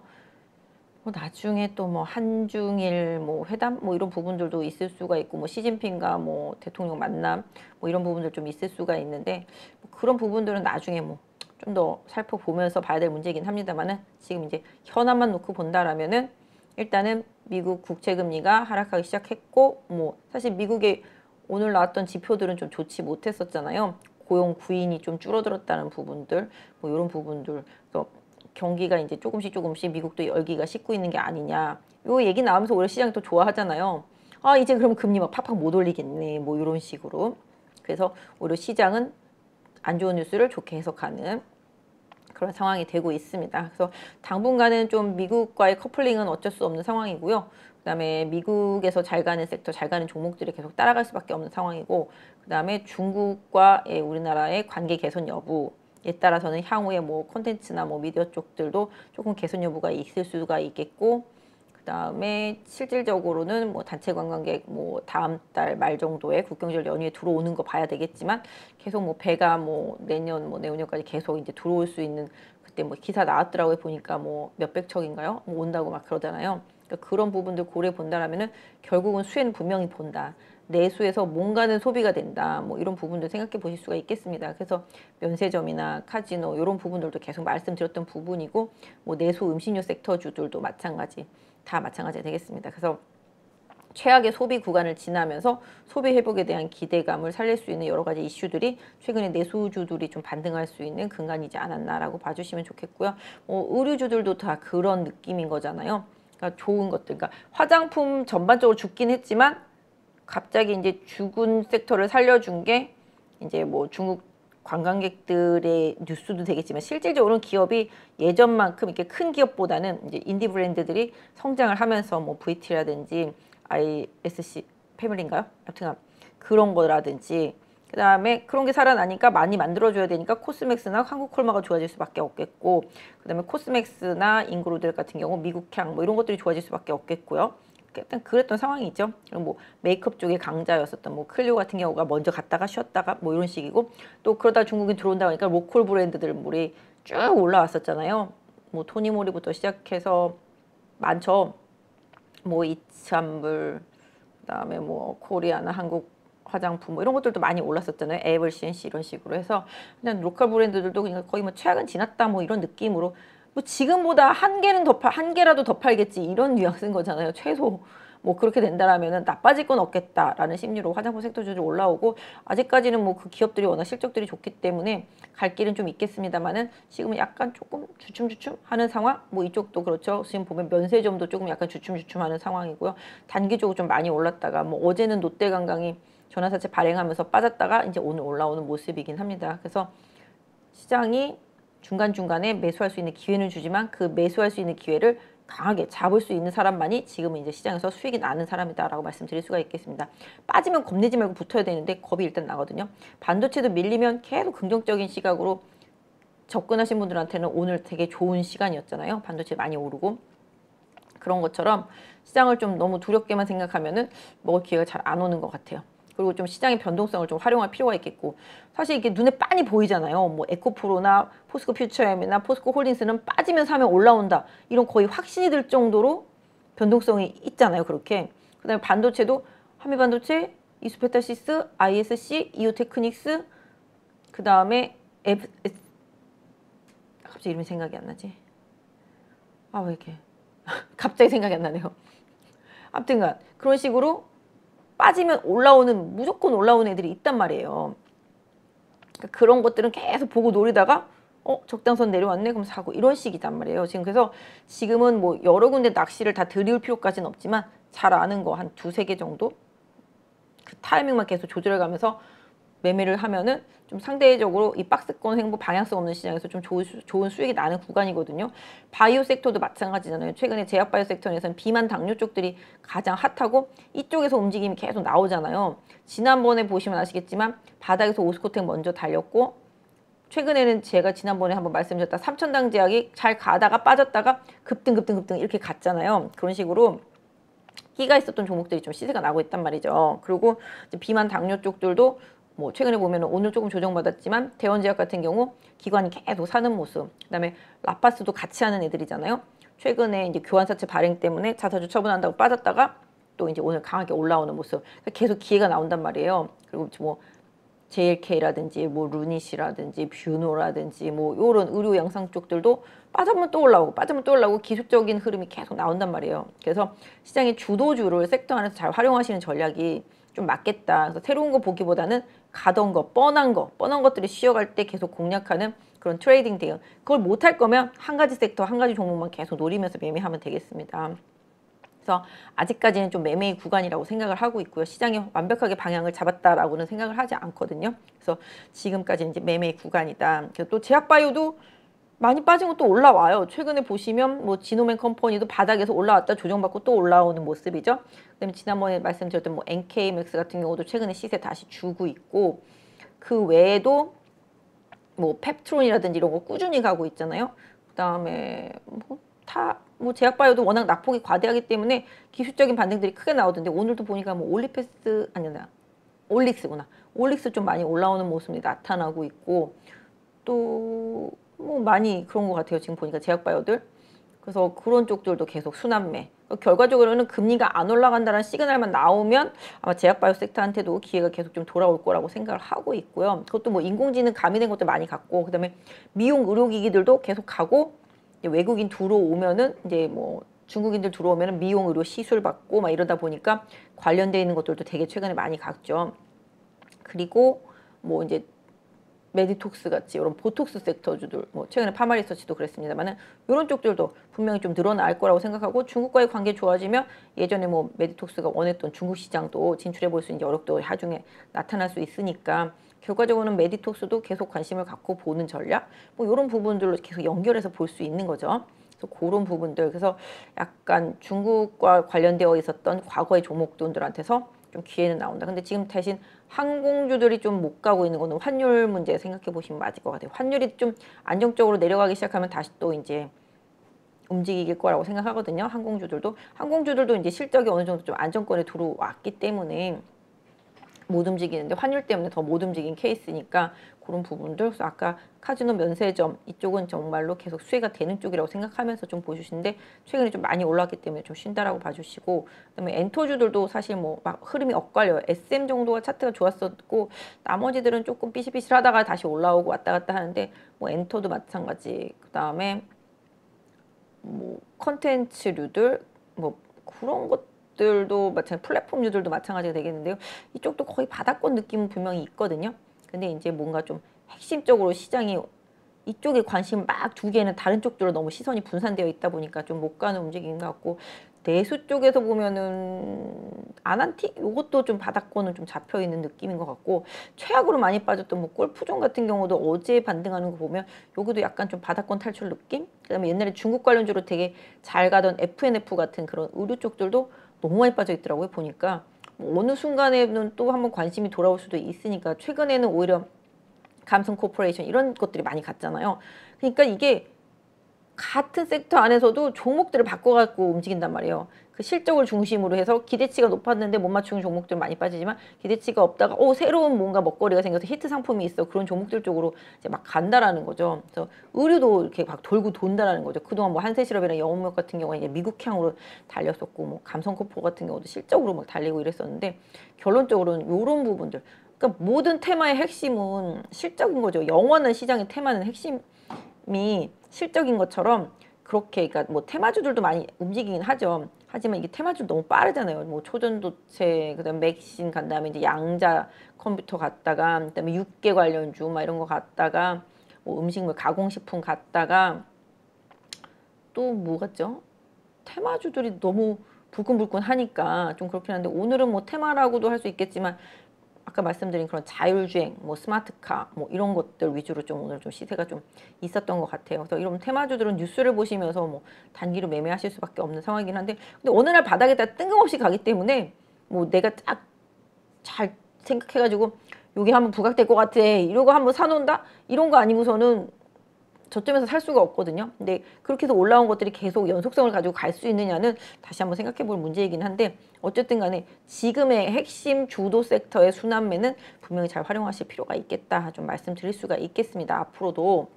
뭐 나중에 또 뭐 한중일 뭐 회담 뭐 이런 부분들도 있을 수가 있고 뭐 시진핑과 뭐 대통령 만남 뭐 이런 부분들 좀 있을 수가 있는데 뭐 그런 부분들은 나중에 뭐 좀 더 살펴보면서 봐야 될 문제이긴 합니다만은 지금 이제 현안만 놓고 본다라면은 일단은 미국 국채 금리가 하락하기 시작했고 뭐 사실 미국의 오늘 나왔던 지표들은 좀 좋지 못했었잖아요. 고용 구인이 좀 줄어들었다는 부분들 뭐 이런 부분들 그래서 경기가 이제 조금씩 미국도 열기가 식고 있는 게 아니냐. 요 얘기 나오면서 오히려 시장이 또 좋아하잖아요. 아, 이제 그럼 금리 막 팍팍 못 올리겠네. 뭐 이런 식으로. 그래서 오히려 시장은 안 좋은 뉴스를 좋게 해석하는 그런 상황이 되고 있습니다. 그래서 당분간은 좀 미국과의 커플링은 어쩔 수 없는 상황이고요. 그다음에 미국에서 잘 가는 섹터, 잘 가는 종목들이 계속 따라갈 수밖에 없는 상황이고 그다음에 중국과 우리나라의 관계 개선 여부 에 따라서는 향후에 뭐 콘텐츠나 뭐 미디어 쪽들도 조금 개선 여부가 있을 수가 있겠고 그다음에 실질적으로는 뭐 단체 관광객 뭐 다음 달 말 정도에 국경절 연휴에 들어오는 거 봐야 되겠지만 계속 뭐 배가 뭐 내년 뭐 내후년까지 계속 이제 들어올 수 있는 그때 뭐 기사 나왔더라고요. 보니까 뭐 몇백 척인가요? 뭐 온다고 막 그러잖아요. 그러니까 그런 부분들 고려해 본다라면은 결국은 수혜는 분명히 본다. 내수에서 뭔가는 소비가 된다. 뭐 이런 부분들 생각해 보실 수가 있겠습니다. 그래서 면세점이나 카지노 이런 부분들도 계속 말씀드렸던 부분이고 뭐 내수 음식료 섹터주들도 마찬가지 다 마찬가지가 되겠습니다. 그래서 최악의 소비 구간을 지나면서 소비 회복에 대한 기대감을 살릴 수 있는 여러 가지 이슈들이 최근에 내수주들이 좀 반등할 수 있는 근간이지 않았나라고 봐주시면 좋겠고요. 의류주들도 다 그런 느낌인 거잖아요. 그러니까 좋은 것들, 그러니까 화장품 전반적으로 죽긴 했지만 갑자기 이제 죽은 섹터를 살려준 게 이제 뭐 중국 관광객들의 뉴스도 되겠지만 실질적으로는 기업이 예전만큼 이렇게 큰 기업보다는 이제 인디 브랜드들이 성장을 하면서 뭐 VT라든지 ISC 패밀리인가요? 아무튼 그런 거라든지 그다음에 그런 게 살아나니까 많이 만들어줘야 되니까 코스맥스나 한국콜마가 좋아질 수밖에 없겠고 그다음에 코스맥스나 인그루들 같은 경우 미국향 뭐 이런 것들이 좋아질 수밖에 없겠고요. 일단 그랬던 상황이죠. 그리고 뭐 메이크업 쪽의 강자였었던 뭐 클리오 같은 경우가 먼저 갔다가 쉬었다가 뭐 이런 식이고 또 그러다 중국인 들어온다 보니까 로컬 브랜드들 물이 쭉 올라왔었잖아요. 뭐 토니모리부터 시작해서 많죠. 뭐 이참불 그다음에 뭐 코리아나 한국 화장품 뭐 이런 것들도 많이 올랐었잖아요. 에이블 CNC 이런 식으로 해서 그냥 로컬 브랜드들도 그냥 거의 뭐 최악은 지났다 뭐 이런 느낌으로 뭐 지금보다 한 개라도 더 팔겠지 이런 뉘앙스인 거잖아요. 최소 뭐 그렇게 된다라면은 나빠질 건 없겠다라는 심리로 화장품 섹터주들이 올라오고, 아직까지는 뭐 그 기업들이 워낙 실적들이 좋기 때문에 갈 길은 좀 있겠습니다만은 지금은 약간 조금 주춤주춤 하는 상황. 뭐 이쪽도 그렇죠. 지금 보면 면세점도 조금 약간 주춤주춤 하는 상황이고요. 단기적으로 좀 많이 올랐다가 뭐 어제는 롯데관광이 전환사채 발행하면서 빠졌다가 이제 오늘 올라오는 모습이긴 합니다. 그래서 시장이 중간중간에 매수할 수 있는 기회는 주지만 그 매수할 수 있는 기회를 강하게 잡을 수 있는 사람만이 지금은 이제 시장에서 수익이 나는 사람이다라고 말씀드릴 수가 있겠습니다. 빠지면 겁내지 말고 붙어야 되는데 겁이 일단 나거든요. 반도체도 밀리면 계속 긍정적인 시각으로 접근하신 분들한테는 오늘 되게 좋은 시간이었잖아요. 반도체 많이 오르고. 그런 것처럼 시장을 좀 너무 두렵게만 생각하면은 먹을 기회가 잘 안 오는 것 같아요. 그리고 좀 시장의 변동성을 좀 활용할 필요가 있겠고, 사실 이게 눈에 빤히 보이잖아요. 뭐 에코프로나 포스코 퓨처엠이나 포스코 홀딩스는 빠지면 사면 올라온다, 이런 거의 확신이 들 정도로 변동성이 있잖아요. 그렇게. 그다음에 반도체도 한미반도체, 이수페탈시스, ISC, 이오테크닉스, 그다음에 갑자기 이름이 생각이 안 나지? 아, 왜 이렇게 갑자기 생각이 안 나네요. 아무튼간 그런 식으로 빠지면 올라오는, 무조건 올라오는 애들이 있단 말이에요. 그러니까 그런 것들은 계속 보고 노리다가 적당선 내려왔네 그럼 사고, 이런 식이단 말이에요. 지금 그래서 지금은 뭐 여러 군데 낚시를 다 들이울 필요까지는 없지만 잘 아는 거 한 두세 개 정도 그 타이밍만 계속 조절해가면서 매매를 하면은 좀 상대적으로 이 박스권 횡보 방향성 없는 시장에서 좀 좋은 수익이 나는 구간이거든요. 바이오 섹터도 마찬가지잖아요. 최근에 제약 바이오 섹터에서는 비만 당뇨 쪽들이 가장 핫하고 이쪽에서 움직임이 계속 나오잖아요. 지난번에 보시면 아시겠지만 바닥에서 오스코텍 먼저 달렸고, 최근에는 제가 지난번에 한번 말씀드렸다 삼천당 제약이 잘 가다가 빠졌다가 급등 이렇게 갔잖아요. 그런 식으로 끼가 있었던 종목들이 좀 시세가 나고 있단 말이죠. 그리고 이제 비만 당뇨 쪽들도 뭐 최근에 보면 오늘 조금 조정받았지만 대원제약 같은 경우 기관이 계속 사는 모습, 그다음에 라파스도 같이 하는 애들이잖아요. 최근에 이제 교환사채 발행 때문에 자사주 처분한다고 빠졌다가 또 이제 오늘 강하게 올라오는 모습, 계속 기회가 나온단 말이에요. 그리고 뭐 JLK라든지 뭐 루닛이라든지 뷰노라든지 뭐 요런 의료 양상 쪽들도 빠지면 또 올라오고 기술적인 흐름이 계속 나온단 말이에요. 그래서 시장의 주도주를 섹터 안에서 잘 활용하시는 전략이 좀 맞겠다. 그래서 새로운 거 보기보다는 가던 거, 뻔한 것들이 쉬어갈 때 계속 공략하는 그런 트레이딩 대응. 그걸 못할 거면 한 가지 섹터, 한 가지 종목만 계속 노리면서 매매하면 되겠습니다. 그래서 아직까지는 좀 매매의 구간이라고 생각을 하고 있고요. 시장이 완벽하게 방향을 잡았다라고는 생각을 하지 않거든요. 그래서 지금까지는 이제 매매의 구간이다. 또 제약바이오도 많이 빠진 것도 올라와요. 최근에 보시면 뭐 지노맨 컴퍼니도 바닥에서 올라왔다 조정받고 또 올라오는 모습이죠. 그다음에 지난번에 말씀드렸던 뭐 NK맥스 같은 경우도 최근에 시세 다시 주고 있고, 그 외에도 뭐 펩트론이라든지 이런 거 꾸준히 가고 있잖아요. 그다음에 뭐 제약바이오도 워낙 낙폭이 과대하기 때문에 기술적인 반등들이 크게 나오던데, 오늘도 보니까 뭐 올리패스 아니야 올릭스구나. 올릭스 좀 많이 올라오는 모습이 나타나고 있고, 또 뭐 많이 그런 것 같아요. 지금 보니까 제약바이오들. 그래서 그런 쪽들도 계속 순환매. 결과적으로는 금리가 안 올라간다는 시그널만 나오면 아마 제약바이오 섹터한테도 기회가 계속 좀 돌아올 거라고 생각을 하고 있고요. 그것도 뭐 인공지능 가미된 것도 많이 갔고, 그다음에 미용 의료기기들도 계속 가고, 외국인 들어오면은 이제 뭐 중국인들 들어오면은 미용 의료 시술 받고 막 이러다 보니까 관련돼 있는 것들도 되게 최근에 많이 갔죠. 그리고 뭐 이제 메디톡스 같이 이런 보톡스 섹터주들, 뭐 최근에 파마리서치도 그랬습니다만은 이런 쪽들도 분명히 좀 늘어날 거라고 생각하고, 중국과의 관계 좋아지면 예전에 뭐 메디톡스가 원했던 중국 시장도 진출해 볼 수 있는 여력도 나중에 나타날 수 있으니까, 결과적으로는 메디톡스도 계속 관심을 갖고 보는 전략, 뭐 이런 부분들로 계속 연결해서 볼 수 있는 거죠. 그래서 그런 부분들, 그래서 약간 중국과 관련되어 있었던 과거의 종목들한테서 좀 기회는 나온다. 근데 지금 대신 항공주들이 좀 못 가고 있는 거는 환율 문제 생각해 보시면 맞을 것 같아요. 환율이 좀 안정적으로 내려가기 시작하면 다시 또 이제 움직일 거라고 생각하거든요. 항공주들도 이제 실적이 어느 정도 좀 안정권에 들어왔기 때문에 못 움직이는데, 환율 때문에 더 못 움직인 케이스니까 그런 부분들. 그래서 아까 카지노 면세점 이쪽은 정말로 계속 수혜가 되는 쪽이라고 생각하면서 좀 보시는데, 최근에 좀 많이 올랐기 때문에 좀 쉰다라고 봐주시고, 그다음에 엔터주들도 사실 뭐 막 흐름이 엇갈려요. SM 정도가 차트가 좋았었고 나머지들은 조금 삐실삐실하다가 다시 올라오고 왔다 갔다 하는데, 뭐 엔터도 마찬가지. 그다음에 뭐 컨텐츠류들 뭐 그런 것 종목들도 마찬가지, 플랫폼주들도 마찬가지가 되겠는데요. 이쪽도 거의 바닥권 느낌은 분명히 있거든요. 근데 이제 뭔가 좀 핵심적으로 시장이 이쪽에 관심을 막 두기에는 다른 쪽들로 너무 시선이 분산되어 있다 보니까 좀 못 가는 움직임인 것 같고, 내수 쪽에서 보면은 아난티 요것도 좀 바닥권은 좀 잡혀 있는 느낌인 것 같고, 최악으로 많이 빠졌던 뭐 골프존 같은 경우도 어제 반등하는 거 보면 여기도 약간 좀 바닥권 탈출 느낌. 그다음에 옛날에 중국 관련주로 되게 잘 가던 FNF 같은 그런 의류 쪽들도 너무 많이 빠져 있더라고요. 보니까 뭐 어느 순간에는 또 한번 관심이 돌아올 수도 있으니까, 최근에는 오히려 감성 코퍼레이션 이런 것들이 많이 갔잖아요. 그러니까 이게 같은 섹터 안에서도 종목들을 바꿔갖고 움직인단 말이에요. 그 실적을 중심으로 해서 기대치가 높았는데 못 맞추는 종목들 많이 빠지지만, 기대치가 없다가 새로운 뭔가 먹거리가 생겨서 히트 상품이 있어, 그런 종목들 쪽으로 이제 막 간다라는 거죠. 그래서 의류도 이렇게 막 돌고 돈다라는 거죠. 그동안 뭐 한세실업이나 영업력 같은 경우는 이제 미국향으로 달렸었고, 뭐 감성코퍼 같은 경우도 실적으로 막 달리고 이랬었는데, 결론적으로는 이런 부분들. 그러니까 모든 테마의 핵심은 실적인 거죠. 영원한 시장의 테마는 핵심이 실적인 것처럼, 그렇게 그러니까 뭐 테마주들도 많이 움직이긴 하죠. 하지만 이게 테마주 너무 빠르잖아요. 뭐 초전도체, 그다음 맥신 간 다음에 이제 양자 컴퓨터 갔다가, 그다음에 육계 관련주 막 이런 거 갔다가, 뭐 음식물 가공식품 갔다가, 또 뭐 같죠? 테마주들이 너무 불끈불끈 하니까 좀 그렇긴 한데, 오늘은 뭐 테마라고도 할 수 있겠지만, 아까 말씀드린 그런 자율주행, 뭐 스마트카, 뭐 이런 것들 위주로 좀 오늘 좀 시세가 좀 있었던 것 같아요. 그래서 이런 테마주들은 뉴스를 보시면서 뭐 단기로 매매하실 수밖에 없는 상황이긴 한데, 근데 어느 날 바닥에다 뜬금없이 가기 때문에 뭐 내가 딱 잘 생각해가지고 여기 한번 부각될 것 같아 이러고 한번 사놓는다 이런 거 아니고서는 저점에서 살 수가 없거든요. 근데 그렇게 해서 올라온 것들이 계속 연속성을 가지고 갈 수 있느냐는 다시 한번 생각해 볼 문제이긴 한데, 어쨌든 간에 지금의 핵심 주도 섹터의 순환매는 분명히 잘 활용하실 필요가 있겠다 좀 말씀드릴 수가 있겠습니다. 앞으로도.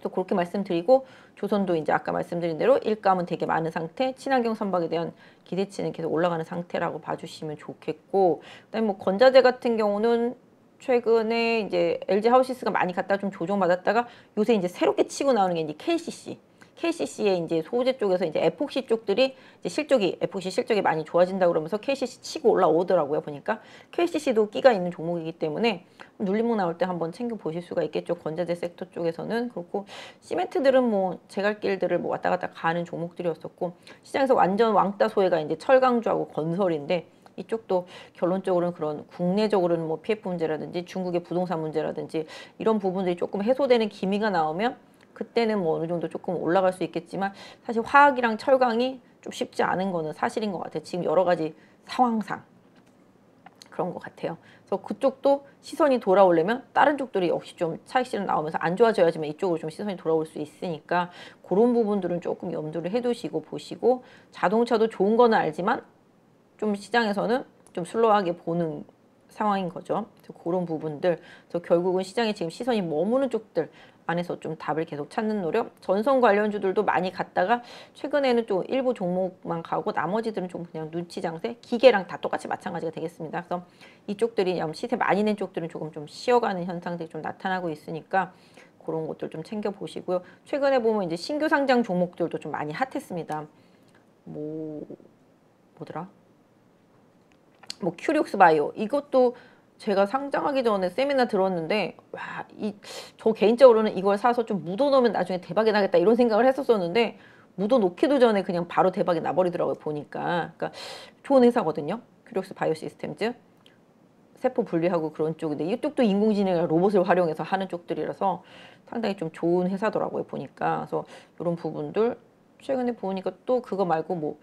또 그렇게 말씀드리고, 조선도 이제 아까 말씀드린 대로 일감은 되게 많은 상태, 친환경 선박에 대한 기대치는 계속 올라가는 상태라고 봐주시면 좋겠고, 그다음에 뭐 건자재 같은 경우는 최근에 이제 LG 하우시스가 많이 갔다가 좀 조정받았다가, 요새 이제 새롭게 치고 나오는 게 이제 KCC. KCC의 이제 소재 쪽에서 이제 에폭시 쪽들이 이제 에폭시 실적이 많이 좋아진다 그러면서 KCC 치고 올라오더라고요. 보니까 KCC도 끼가 있는 종목이기 때문에 눌림목 나올 때 한번 챙겨 보실 수가 있겠죠. 건자재 섹터 쪽에서는. 그렇고 시멘트들은 뭐 제갈길들을 뭐 왔다 갔다 가는 종목들이었었고, 시장에서 완전 왕따 소외가 이제 철강주하고 건설인데, 이쪽도 결론적으로는 그런 국내적으로는 뭐 PF 문제라든지 중국의 부동산 문제라든지 이런 부분들이 조금 해소되는 기미가 나오면, 그때는 뭐 어느 정도 조금 올라갈 수 있겠지만, 사실 화학이랑 철강이 좀 쉽지 않은 거는 사실인 것 같아요. 지금 여러 가지 상황상 그런 것 같아요. 그래서 그쪽도 시선이 돌아오려면 다른 쪽들이 역시 좀 차익 실현 나오면서 안 좋아져야지만 이쪽으로 좀 시선이 돌아올 수 있으니까, 그런 부분들은 조금 염두를 해두시고 보시고, 자동차도 좋은 거는 알지만 좀 시장에서는 좀 슬로우하게 보는 상황인 거죠. 그래서 그런 부분들, 그래서 결국은 시장에 지금 시선이 머무는 쪽들 안에서 좀 답을 계속 찾는 노력. 전선 관련주들도 많이 갔다가 최근에는 좀 일부 종목만 가고, 나머지들은 좀 그냥 눈치 장세, 기계랑 다 똑같이 마찬가지가 되겠습니다. 그래서 이쪽들이 시세 많이 낸 쪽들은 조금 좀 쉬어가는 현상들이 좀 나타나고 있으니까 그런 것들 좀 챙겨 보시고요. 최근에 보면 이제 신규 상장 종목들도 좀 많이 핫했습니다. 뭐더라? 뭐 큐리옥스 바이오 이것도 제가 상장하기 전에 세미나 들었는데, 와, 저 개인적으로는 이걸 사서 좀 묻어놓으면 나중에 대박이 나겠다 이런 생각을 했었었는데, 묻어놓기도 전에 그냥 바로 대박이 나버리더라고요. 보니까. 그러니까 좋은 회사거든요. 큐리옥스 바이오 시스템즈. 세포 분리하고 그런 쪽인데, 이쪽도 인공지능이나 로봇을 활용해서 하는 쪽들이라서 상당히 좀 좋은 회사더라고요. 보니까. 그래서 이런 부분들 최근에 보니까 또 그거 말고 뭐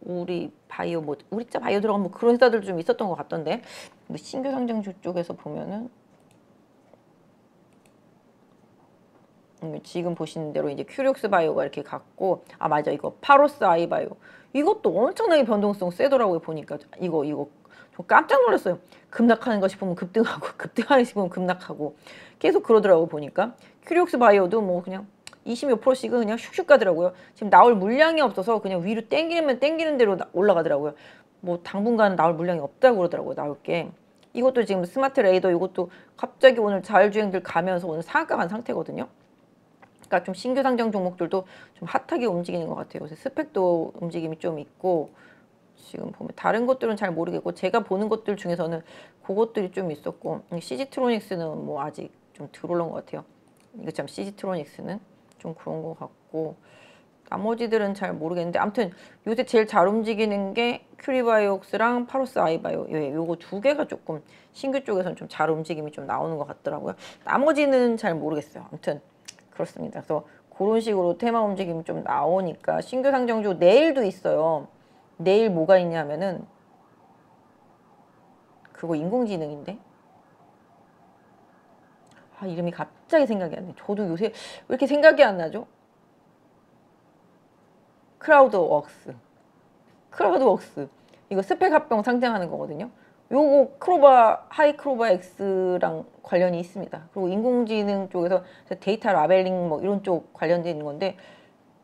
우리 바이오 뭐 우리자 바이오 들어간 뭐 그런 회사들 좀 있었던 것 같던데, 뭐 신규 상장주 쪽에서 보면은 지금 보시는 대로 이제 큐리옥스 바이오가 이렇게 갔고, 아 맞아, 이거 파로스 아이바이오 이것도 엄청나게 변동성 세더라고요. 보니까 이거 저 깜짝 놀랐어요. 급락하는 거 싶으면 급등하고 급등하는 거 싶으면 급락하고 계속 그러더라고요. 보니까 큐리옥스 바이오도 뭐 그냥 20몇 %씩은 그냥 슉슉 가더라고요. 지금 나올 물량이 없어서 그냥 위로 땡기면 땡기는 대로 올라가더라고요. 뭐 당분간 나올 물량이 없다고 그러더라고요. 나올 게. 이것도 지금 스마트 레이더 이것도 갑자기 오늘 자율주행들 가면서 오늘 상한가 간 상태거든요. 그러니까 좀 신규 상장 종목들도 좀 핫하게 움직이는 것 같아요. 요새 스펙도 움직임이 좀 있고, 지금 보면 다른 것들은 잘 모르겠고 제가 보는 것들 중에서는 그것들이 좀 있었고 CG트로닉스는 뭐 아직 좀 덜 올라온 것 같아요. 이거 참 CG트로닉스는 좀 그런 것 같고 나머지들은 잘 모르겠는데 아무튼 요새 제일 잘 움직이는 게 큐리바이오스랑 파로스 아이바이오 요거 두 개가 조금 신규 쪽에서는 좀 잘 움직임이 좀 나오는 것 같더라고요. 나머지는 잘 모르겠어요. 아무튼 그렇습니다. 그래서 그런 식으로 테마 움직임이 좀 나오니까 신규 상장주 내일도 있어요. 내일 뭐가 있냐면은 그거 인공지능인데 아 이름이 갑자기 생각이 안 나. 저도 요새 왜 이렇게 생각이 안 나죠? 크라우드웍스 이거 스펙 합병 상장하는 거거든요. 요거 하이크로바 X랑 관련이 있습니다. 그리고 인공지능 쪽에서 데이터 라벨링 뭐 이런 쪽 관련돼 있는 건데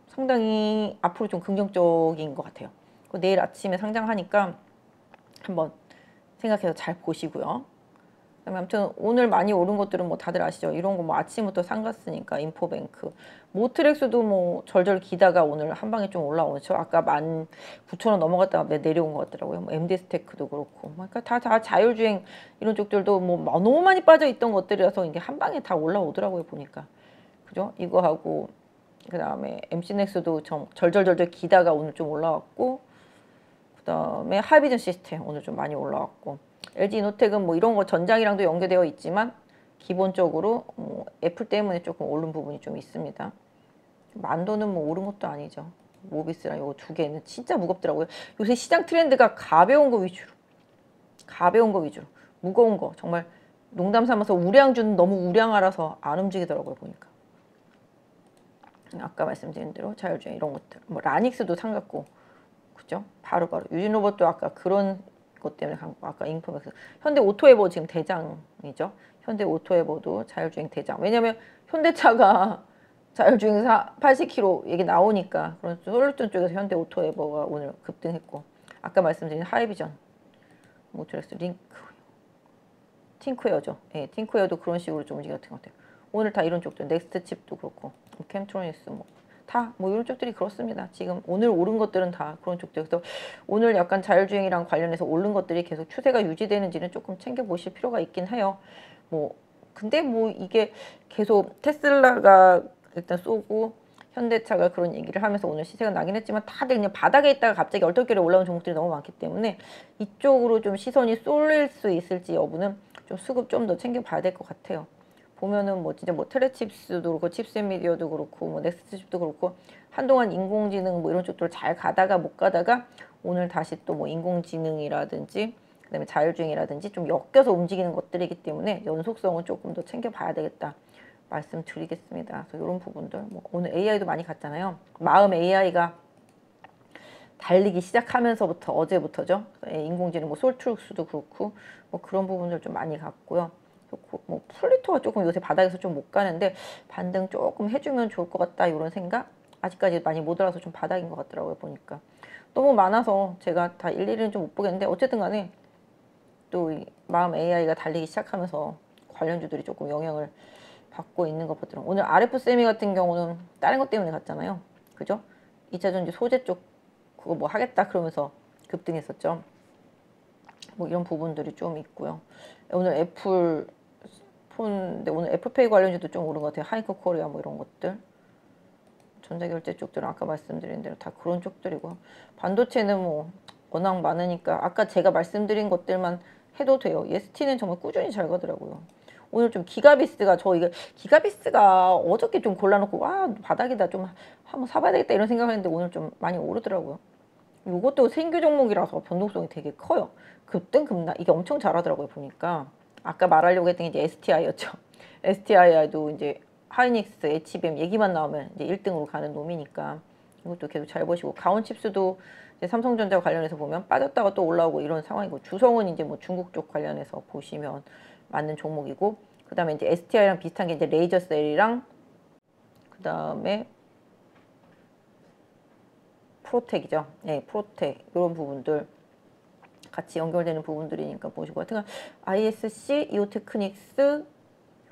상당히 앞으로 좀 긍정적인 것 같아요. 내일 아침에 상장하니까 한번 생각해서 잘 보시고요. 그다음에 아무튼 오늘 많이 오른 것들은 뭐 다들 아시죠? 이런 거 뭐 아침부터 상갔으니까 인포뱅크, 모트렉스도 뭐 절절 기다가 오늘 한 방에 좀 올라오죠. 아까 19,000원 넘어갔다가 내려온 것 같더라고요. 뭐 MD스테크도 그렇고, 그러니까 다 자율주행 이런 쪽들도 뭐 너무 많이 빠져 있던 것들이라서 이게 한 방에 다 올라오더라고요 보니까, 그죠? 이거 하고 그다음에 MC넥스도 절절절절 기다가 오늘 좀 올라왔고, 그다음에 하이비전 시스템 오늘 좀 많이 올라왔고. LG이노텍은 뭐 이런 거 전장이랑도 연계되어 있지만 기본적으로 뭐 애플 때문에 조금 오른 부분이 좀 있습니다. 만도는 뭐 오른 것도 아니죠. 모비스랑 이거 두 개는 진짜 무겁더라고요. 요새 시장 트렌드가 가벼운 거 위주로, 무거운 거 정말 농담 삼아서 우량주는 너무 우량하라서 안 움직이더라고요 보니까. 아까 말씀드린 대로 자율주행 이런 것들, 뭐 라닉스도 상갔고, 그죠? 바로바로 유진로봇도 아까 그런 것 때문에 간 거. 아까 인포맥스, 현대 오토에버 지금 대장이죠. 현대 오토에버도 자율주행 대장. 왜냐면 현대차가 자율주행 80km 얘기 나오니까. 그런 솔루션 쪽에서 현대 오토에버가 오늘 급등했고, 아까 말씀드린 하이비전, 모트렉스, 팅크웨어죠. 예, 팅크웨어도 그런 식으로 좀 움직였던 것 같아요. 오늘 다 이런 쪽들, 넥스트 칩도 그렇고, 캠트로닉스 뭐 이런 쪽들이 그렇습니다. 지금 오늘 오른 것들은 다 그런 쪽들. 그래서 오늘 약간 자율주행이랑 관련해서 오른 것들이 계속 추세가 유지되는지는 조금 챙겨보실 필요가 있긴 해요. 근데 이게 계속 테슬라가 일단 쏘고 현대차가 그런 얘기를 하면서 오늘 시세가 나긴 했지만 다들 그냥 바닥에 있다가 갑자기 얼떨결에 올라온 종목들이 너무 많기 때문에 이쪽으로 좀 시선이 쏠릴 수 있을지 여부는 좀 수급 좀 더 챙겨봐야 될 것 같아요. 보면은 진짜 테레칩스도 그렇고 칩셋미디어도 그렇고 넥스트칩도 그렇고 한동안 인공지능 이런 쪽들 잘 가다가 못 가다가 오늘 다시 또 인공지능이라든지 그다음에 자율주행이라든지 좀 엮여서 움직이는 것들이기 때문에 연속성은 조금 더 챙겨봐야 되겠다 말씀드리겠습니다. 그래서 이런 부분들 오늘 AI도 많이 갔잖아요. 마음 AI가 달리기 시작하면서부터 어제부터죠. 인공지능 솔트룩스도 그렇고 그런 부분들 좀 많이 갔고요. 플리토가 조금 요새 바닥에서 좀 못 가는데 반등 조금 해주면 좋을 것 같다 이런 생각. 아직까지 많이 못 올라서 좀 바닥인 것 같더라고요 보니까. 너무 많아서 제가 다 일일이는 좀 못 보겠는데 어쨌든 간에 또 마음 AI가 달리기 시작하면서 관련주들이 조금 영향을 받고 있는 것 보더라고요. 오늘 RF세미 같은 경우는 다른 것 때문에 갔잖아요. 그죠? 2차전지 소재 쪽 그거 하겠다 그러면서 급등했었죠. 이런 부분들이 좀 있고요. 오늘 애플 폰인데 오늘 애플페이 관련주도 좀 오른 것 같아요. 하이커 코리아 이런 것들. 전자결제 쪽들은 아까 말씀드린 대로 다 그런 쪽들이고, 반도체는 워낙 많으니까 아까 제가 말씀드린 것들만 해도 돼요. EST는 정말 꾸준히 잘 가더라고요. 오늘 좀 기가비스가 기가비스가 어저께 좀 골라놓고 와 바닥이다 좀 한번 사봐야 되겠다 이런 생각을 했는데 오늘 좀 많이 오르더라고요. 이것도 신규 종목이라서 변동성이 되게 커요. 급등 급락 이게 엄청 잘하더라고요 보니까. 아까 말하려고 했던 게 이제 STI였죠. STI도 이제 하이닉스, HBM 얘기만 나오면 이제 1등으로 가는 놈이니까 이것도 계속 잘 보시고, 가온칩스도 이제 삼성전자 관련해서 보면 빠졌다가 또 올라오고 이런 상황이고, 주성은 이제 중국 쪽 관련해서 보시면 맞는 종목이고, 그 다음에 이제 STI랑 비슷한 게 이제 레이저셀이랑 그 다음에 프로텍이죠. 네, 프로텍 이런 부분들 같이 연결되는 부분들이니까 보시고, 하여튼 ISC, 이오테크닉스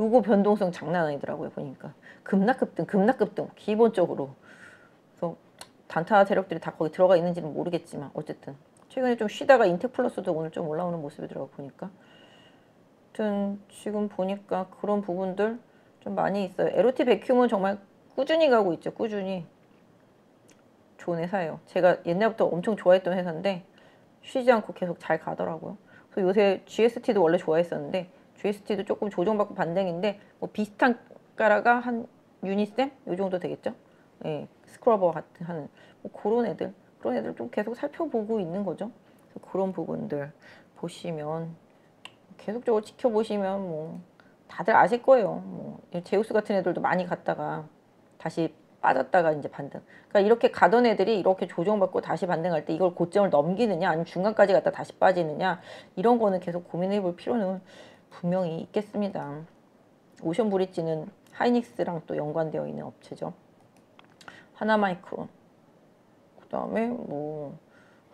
요거 변동성 장난 아니더라고요 보니까. 급락급등 기본적으로. 그래서 단타 세력들이 다 거기 들어가 있는지는 모르겠지만 어쨌든 최근에 좀 쉬다가 인텍플러스도 오늘 좀 올라오는 모습이더라고 보니까. 아무튼 지금 보니까 그런 부분들 좀 많이 있어요. LOT 백큐은 정말 꾸준히 가고 있죠. 꾸준히. 좋은 회사예요. 제가 옛날부터 엄청 좋아했던 회사인데 쉬지 않고 계속 잘 가더라고요. 그래서 요새 GST도 원래 좋아했었는데 GST도 조금 조정받고 반등인데 뭐 비슷한 가라가 한 유니셈 요 정도 되겠죠. 예, 스크러버 같은 하는 뭐 그런 애들 좀 계속 살펴보고 있는 거죠. 그래서 그런 부분들 보시면 계속적으로 지켜보시면 뭐 다들 아실 거예요. 뭐 제우스 같은 애들도 많이 갔다가 다시 빠졌다가 이제 반등. 그러니까 이렇게 가던 애들이 이렇게 조정받고 다시 반등할 때 이걸 고점을 넘기느냐 아니면 중간까지 갔다 다시 빠지느냐 이런 거는 계속 고민해 볼 필요는 분명히 있겠습니다. 오션 브릿지는 하이닉스랑 또 연관되어 있는 업체죠. 하나마이크론, 그 다음에 뭐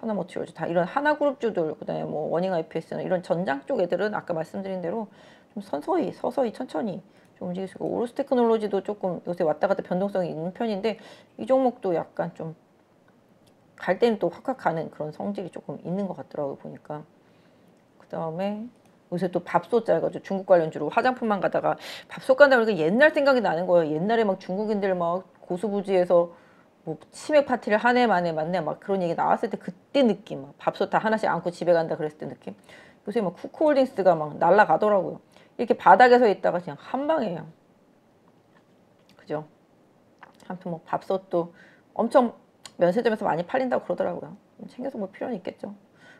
하나머티리얼즈 다 이런 하나그룹주들, 그 다음에 뭐 워닝 IPS나 이런 전장 쪽 애들은 아까 말씀드린 대로 좀 서서히 천천히 좀 움직일 수 있고, 오로스 테크놀로지도 조금 요새 왔다 갔다 변동성이 있는 편인데 이 종목도 약간 좀 갈 때는 또 확확 가는 그런 성질이 조금 있는 것 같더라고요 보니까. 그 다음에 요새 또 밥솥 해가지고 중국 관련주로 화장품만 가다가 밥솥 간다 그러니까 옛날 생각이 나는 거예요. 옛날에 막 중국인들 막 고수부지에서 뭐 치맥 파티를 한 해 만에 만나 막 그런 얘기 나왔을 때 그때 느낌, 막 밥솥 다 하나씩 안고 집에 간다 그랬을 때 느낌. 요새 막 쿠쿠홀딩스가 막 날아가더라고요. 이렇게 바닥에 서 있다가 그냥 한 방에요. 그죠? 아무튼 뭐 밥솥도 엄청 면세점에서 많이 팔린다고 그러더라고요. 챙겨서 볼 필요는 있겠죠.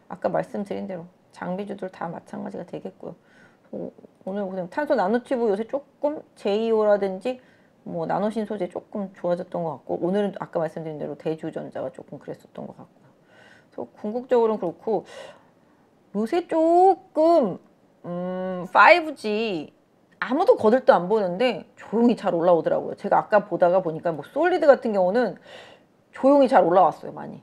아까 말씀드린 대로 장비주들 다 마찬가지가 되겠고요. 오늘 그냥 탄소 나노튜브 요새 조금 제이오라든지 뭐 나노신 소재 조금 좋아졌던 것 같고, 오늘은 아까 말씀드린 대로 대주전자가 조금 그랬었던 것 같고요. 그래서 궁극적으로는 그렇고, 요새 조금 5G 아무도 거들떠 안 보는데 조용히 잘 올라오더라고요. 제가 아까 보다가 보니까 뭐 솔리드 같은 경우는 조용히 잘 올라왔어요. 많이.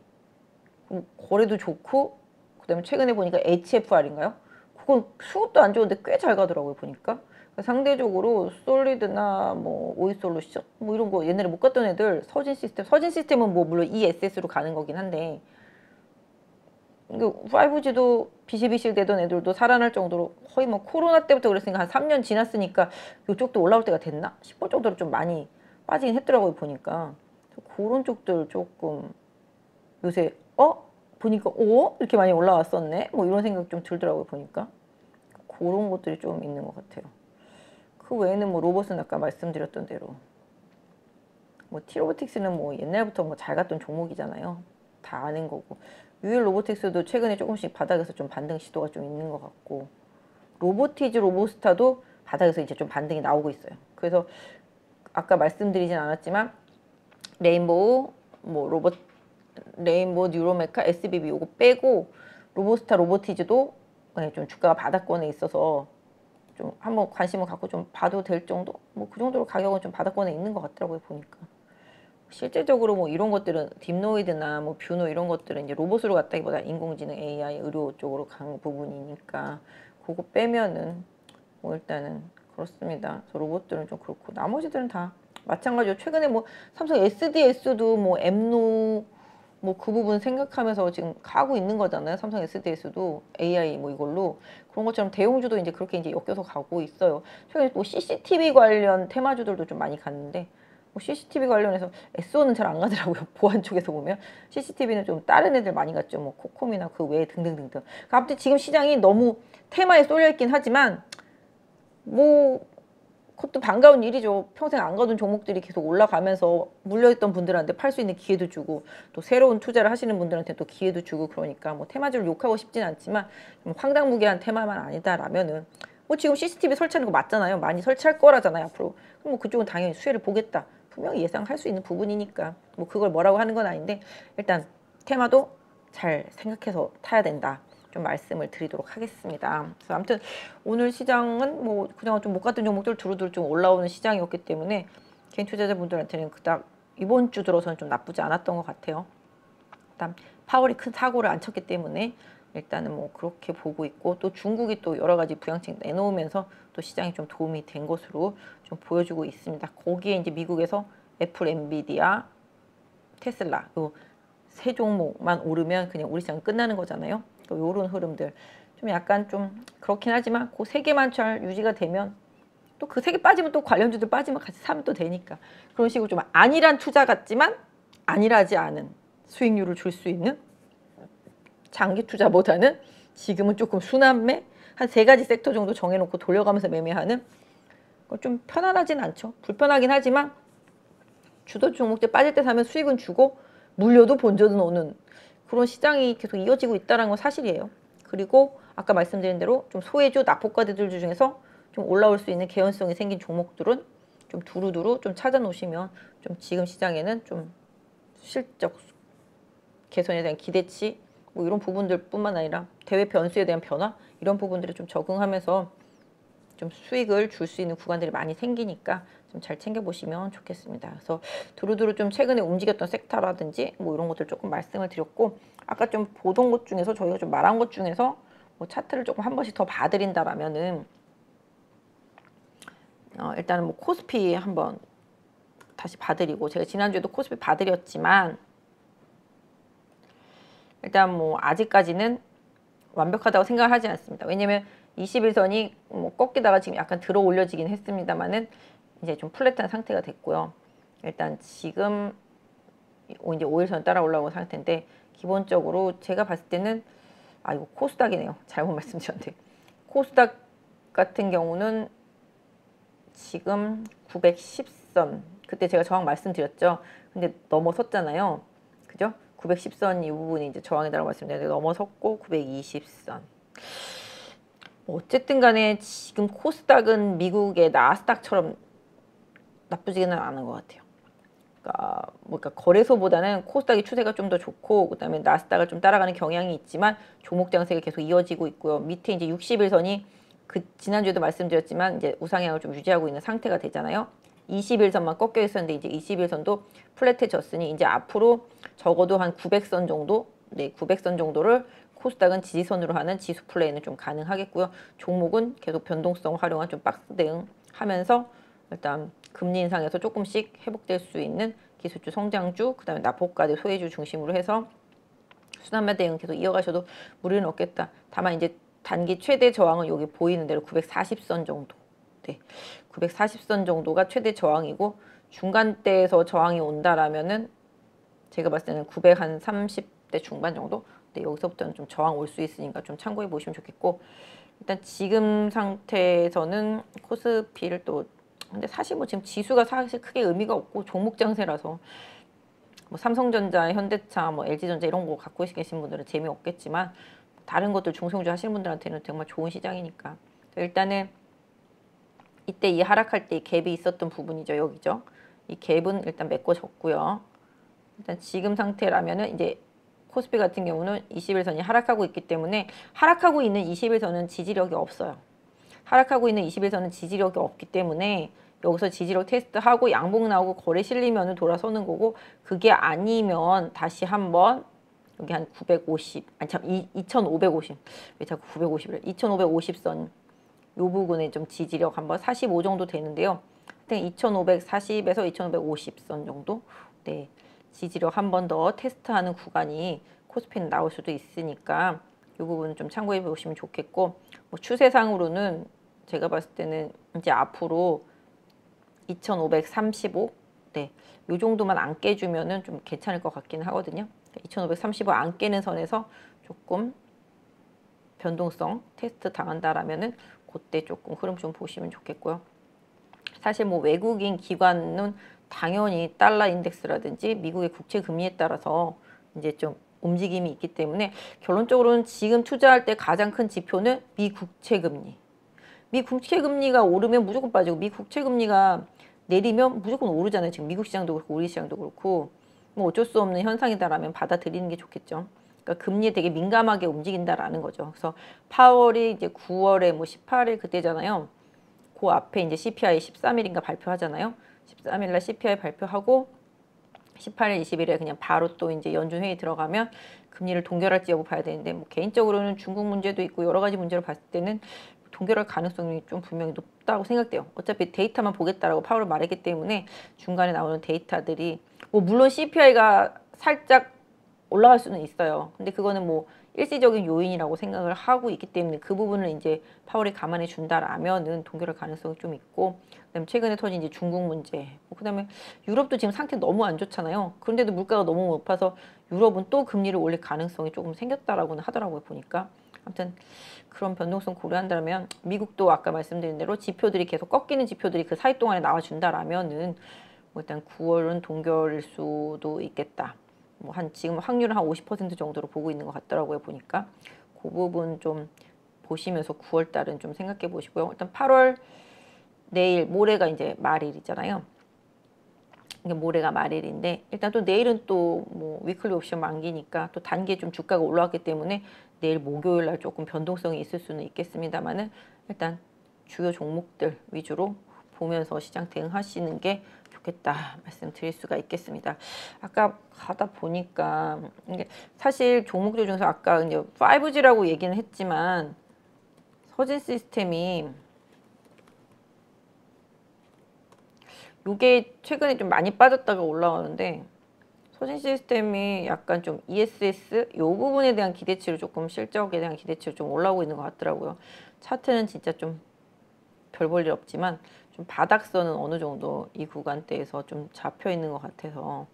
거래도 좋고, 그 다음에 최근에 보니까 HFR인가요? 그건 수급도 안 좋은데 꽤 잘 가더라고요 보니까. 상대적으로 솔리드나 뭐 오이솔루션 뭐 이런 거 옛날에 못 갔던 애들, 서진 시스템은 뭐 물론 ESS로 가는 거긴 한데 5G도 비실비실 되던 애들도 살아날 정도로 거의 뭐 코로나 때부터 그랬으니까 한 3년 지났으니까 이쪽도 올라올 때가 됐나 싶을 정도로 좀 많이 빠지긴 했더라고요 보니까. 그런 쪽들 조금 요새 보니까 이렇게 많이 올라왔었네 뭐 이런 생각 좀 들더라고요 보니까. 그런 것들이 좀 있는 것 같아요. 그 외에는 뭐 로봇은 아까 말씀드렸던 대로 뭐 T로보틱스는 뭐 옛날부터 뭐 잘 갔던 종목이잖아요. 다 아는 거고. 유일 로보틱스도 최근에 조금씩 바닥에서 좀 반등 시도가 좀 있는 것 같고, 로보티즈 로보스타도 바닥에서 이제 좀 반등이 나오고 있어요. 그래서 아까 말씀드리진 않았지만 레인보우 뭐 레인보우 뉴로메카 SBB 요거 빼고 로보스타 로보티즈도 좀 주가가 바닥권에 있어서 좀 한번 관심을 갖고 좀 봐도 될 정도? 뭐 그 정도로 가격은 좀 바닥권에 있는 것 같더라고요 보니까. 실제적으로 뭐 이런 것들은 딥노이드나 뭐 뷰노 이런 것들은 이제 로봇으로 갔다기보다 인공지능 AI 의료 쪽으로 간 부분이니까 그거 빼면은 뭐 일단은 그렇습니다. 그래서 로봇들은 좀 그렇고 나머지들은 다 마찬가지로 최근에 뭐 삼성 SDS도 뭐 엠노 뭐 그 부분 생각하면서 지금 가고 있는 거잖아요. 삼성 SDS도 AI 뭐 이걸로 그런 것처럼 대형주도 이제 그렇게 이제 엮여서 가고 있어요. 최근에 뭐 CCTV 관련 테마주들도 좀 많이 갔는데 뭐 CCTV 관련해서 SO는 잘 안 가더라고요. 보안 쪽에서 보면 CCTV는 좀 다른 애들 많이 갔죠. 뭐 코콤이나 그 외에 등등등등. 그러니까 아무튼 지금 시장이 너무 테마에 쏠려 있긴 하지만 뭐 그것도 반가운 일이죠. 평생 안 가던 종목들이 계속 올라가면서 물려있던 분들한테 팔 수 있는 기회도 주고 또 새로운 투자를 하시는 분들한테 또 기회도 주고 그러니까 뭐 테마주를 욕하고 싶진 않지만 황당무계한 테마만 아니다라면은 뭐 지금 CCTV 설치하는 거 맞잖아요. 많이 설치할 거라잖아요 앞으로. 그럼 뭐 그쪽은 당연히 수혜를 보겠다. 분명히 예상할 수 있는 부분이니까 뭐 그걸 뭐라고 하는 건 아닌데 일단 테마도 잘 생각해서 타야 된다. 좀 말씀을 드리도록 하겠습니다. 그래서 아무튼 오늘 시장은 뭐 그냥 좀 못 갔던 종목들 두루두루 좀 올라오는 시장이었기 때문에 개인 투자자분들한테는 그닥 이번 주 들어서는 좀 나쁘지 않았던 것 같아요. 일단 파월이 큰 사고를 안 쳤기 때문에 일단은 뭐 그렇게 보고 있고, 또 중국이 또 여러 가지 부양책 내놓으면서 또 시장이 좀 도움이 된 것으로 좀 보여주고 있습니다. 거기에 이제 미국에서 애플, 엔비디아, 테슬라 요 세 종목만 오르면 그냥 우리 시장 끝나는 거잖아요. 요런 흐름들 좀 약간 좀 그렇긴 하지만 그 세 개만 잘 유지가 되면 또 그 세 개 빠지면 또 관련주들 빠지면 같이 사면 또 되니까 그런 식으로 좀 안일한 투자 같지만 안일하지 않은 수익률을 줄 수 있는 장기 투자보다는 지금은 조금 순환매 한 세 가지 섹터 정도 정해놓고 돌려가면서 매매하는 좀 편안하진 않죠. 불편하긴 하지만 주도 종목들 빠질 때 사면 수익은 주고 물려도 본전은 오는 그런 시장이 계속 이어지고 있다는 건 사실이에요. 그리고 아까 말씀드린 대로 좀 소외주, 낙폭과대들 중에서 좀 올라올 수 있는 개연성이 생긴 종목들은 좀 두루두루 좀 찾아 놓으시면 좀 지금 시장에는 좀 실적 개선에 대한 기대치 뭐 이런 부분들 뿐만 아니라 대외 변수에 대한 변화 이런 부분들에 좀 적응하면서 좀 수익을 줄 수 있는 구간들이 많이 생기니까 좀 잘 챙겨보시면 좋겠습니다. 그래서 두루두루 좀 최근에 움직였던 섹터라든지 뭐 이런 것들 조금 말씀을 드렸고 아까 좀 보던 것 중에서 저희가 좀 말한 것 중에서 뭐 차트를 조금 한 번씩 더 봐드린다라면은 일단은 뭐 코스피 한번 다시 봐드리고 제가 지난주에도 코스피 봐드렸지만 일단 뭐 아직까지는 완벽하다고 생각을 하지 않습니다. 왜냐면 21선이 뭐 꺾이다가 지금 약간 들어 올려지긴 했습니다만은 이제 좀 플랫한 상태가 됐고요. 일단 지금 이제 5일선 따라 올라온 상태인데 기본적으로 제가 봤을 때는 이거 코스닥이네요. 잘못 말씀드렸는데 코스닥 같은 경우는 지금 910선 그때 제가 저항 말씀드렸죠. 근데 넘어섰잖아요. 그죠? 910선 이 부분이 이제 저항이라고 말씀드렸는데 넘어섰고 920선 어쨌든 간에 지금 코스닥은 미국의 나스닥처럼 나쁘지는 않은 것 같아요. 그러니까 거래소보다는 코스닥의 추세가 좀 더 좋고 그다음에 나스닥을 좀 따라가는 경향이 있지만 종목 장세가 계속 이어지고 있고요. 밑에 이제 60일선이 그 지난주에도 말씀드렸지만 이제 우상향을 좀 유지하고 있는 상태가 되잖아요. 21선만 꺾여 있었는데 이제 21선도 플랫해졌으니 이제 앞으로 적어도 한 900선 정도, 900선 정도를 코스닥은 지지선으로 하는 지수 플레이는 좀 가능하겠고요. 종목은 계속 변동성 활용한 좀 박스 대응 하면서 일단 금리 인상에서 조금씩 회복될 수 있는 기술주 성장주, 그다음에 낙폭과대 소외주 중심으로 해서 순환매 대응 계속 이어가셔도 무리는 없겠다. 다만 이제 단기 최대 저항은 여기 보이는 대로 940선 정도. 네, 940선 정도가 최대 저항이고 중간대에서 저항이 온다라면은 제가 봤을 때는 930대 중반 정도. 네, 여기서부터는 좀 저항 올 수 있으니까 좀 참고해 보시면 좋겠고 일단 지금 상태에서는 코스피를 또 근데 사실 뭐 지금 지수가 사실 크게 의미가 없고 종목 장세라서 뭐 삼성전자, 현대차, 뭐 LG전자 이런 거 갖고 계신 분들은 재미없겠지만 다른 것들 중성주 하시는 분들한테는 정말 좋은 시장이니까 일단은 이때 이 하락할 때 갭이 있었던 부분이죠. 여기죠. 이 갭은 일단 메꿔졌고요. 일단 지금 상태라면은 이제 코스피 같은 경우는 21선이 하락하고 있기 때문에 하락하고 있는 21선은 지지력이 없어요. 하락하고 있는 21선은 지지력이 없기 때문에 여기서 지지력 테스트하고 양봉 나오고 거래 실리면 돌아서는 거고 그게 아니면 다시 한번 여기 한 950, 아니 참 2550, 왜 자꾸 950이래? 2550선 요 부분에 좀 지지력 한번 45 정도 되는데요. 하여튼 2540에서 2550선 정도 네 지지력 한 번 더 테스트하는 구간이 코스피는 나올 수도 있으니까 이 부분 좀 참고해 보시면 좋겠고 뭐 추세상으로는 제가 봤을 때는 이제 앞으로 2535 네, 요 정도만 안 깨주면은 좀 괜찮을 것 같기는 하거든요. 2535 안 깨는 선에서 조금 변동성 테스트 당한다라면은 그때 조금 흐름 좀 보시면 좋겠고요. 사실 뭐 외국인 기관은 당연히 달러 인덱스라든지 미국의 국채 금리에 따라서 이제 좀 움직임이 있기 때문에 결론적으로는 지금 투자할 때 가장 큰 지표는 미 국채 금리. 미 국채 금리가 오르면 무조건 빠지고 미 국채 금리가 내리면 무조건 오르잖아요. 지금 미국 시장도 그렇고 우리 시장도 그렇고 뭐 어쩔 수 없는 현상이다라면 받아들이는 게 좋겠죠. 그러니까 금리에 되게 민감하게 움직인다라는 거죠. 그래서 파월이 이제 9월에 뭐 18일 그때잖아요. 그 앞에 이제 CPI 13일인가 발표하잖아요. 13일 날 CPI 발표하고 18일, 20일에 그냥 바로 또 이제 연준 회의 들어가면 금리를 동결할지 여부 봐야 되는데 뭐 개인적으로는 중국 문제도 있고 여러 가지 문제를 봤을 때는 동결할 가능성이 좀 분명히 높다고 생각돼요. 어차피 데이터만 보겠다라고 파월을 말했기 때문에 중간에 나오는 데이터들이 뭐 물론 CPI가 살짝 올라갈 수는 있어요. 근데 그거는 뭐 일시적인 요인이라고 생각을 하고 있기 때문에 그 부분을 이제 파월이 감안해 준다라면은 동결할 가능성이 좀 있고, 그다음에 최근에 터진 이제 중국 문제, 뭐 그다음에 유럽도 지금 상태 너무 안 좋잖아요. 그런데도 물가가 너무 높아서 유럽은 또 금리를 올릴 가능성이 조금 생겼다라고는 하더라고요, 보니까. 아무튼 그런 변동성 고려한다면 미국도 아까 말씀드린 대로 지표들이 계속 꺾이는 지표들이 그 사이 동안에 나와준다라면은 뭐 일단 9월은 동결일 수도 있겠다. 뭐 한 지금 확률은 한 50% 정도로 보고 있는 것 같더라고요, 보니까. 그 부분 좀 보시면서 9월 달은 좀 생각해 보시고요. 일단 8월 내일 모레가 이제 말일이잖아요. 이게 모레가 말일인데 일단 또 내일은 또 뭐 위클리 옵션 만기니까 또 단기에 좀 주가가 올라왔기 때문에 내일 목요일 날 조금 변동성이 있을 수는 있겠습니다만은 일단 주요 종목들 위주로 보면서 시장 대응하시는 게 좋겠다 말씀드릴 수가 있겠습니다. 아까 가다 보니까 이게 사실 종목들 중에서 아까 이제 5G라고 얘기는 했지만 서진 시스템이 요게 최근에 좀 많이 빠졌다가 올라오는데 서진 시스템이 약간 좀 ESS 요 부분에 대한 기대치를 조금 실적에 대한 기대치를 좀 올라오고 있는 것 같더라고요. 차트는 진짜 좀 별 볼 일 없지만 좀 바닥선은 어느 정도 이 구간대에서 좀 잡혀 있는 것 같아서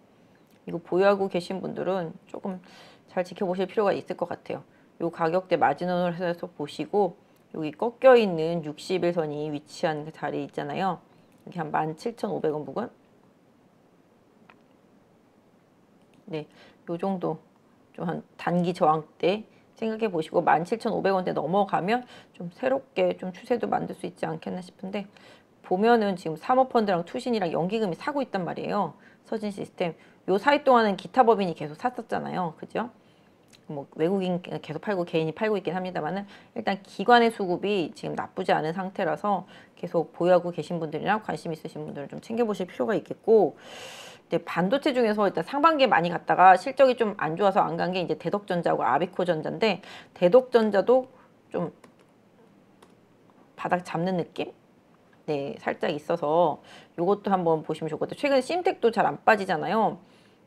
이거 보유하고 계신 분들은 조금 잘 지켜보실 필요가 있을 것 같아요. 요 가격대 마지노선을 해서 보시고 여기 꺾여 있는 60일선이 위치한 그 자리 있잖아요. 여기 한 17,500원 부근. 네, 요 정도 좀 한 단기 저항대 생각해 보시고 17,500원대 넘어가면 좀 새롭게 좀 추세도 만들 수 있지 않겠나 싶은데 보면은 지금 사모펀드랑 투신이랑 연기금이 사고 있단 말이에요. 서진 시스템. 요 사이 동안은 기타 법인이 계속 샀었잖아요. 그죠? 뭐 외국인 계속 팔고 개인이 팔고 있긴 합니다만은 일단 기관의 수급이 지금 나쁘지 않은 상태라서 계속 보유하고 계신 분들이랑 관심 있으신 분들은 좀 챙겨보실 필요가 있겠고, 근데 반도체 중에서 일단 상반기에 많이 갔다가 실적이 좀 안 좋아서 안 간 게 이제 대덕전자하고 아비코전자인데 대덕전자도 좀 바닥 잡는 느낌? 네, 살짝 있어서 요것도 한번 보시면 좋을 것 같아요. 최근에 심텍도 잘 안 빠지잖아요.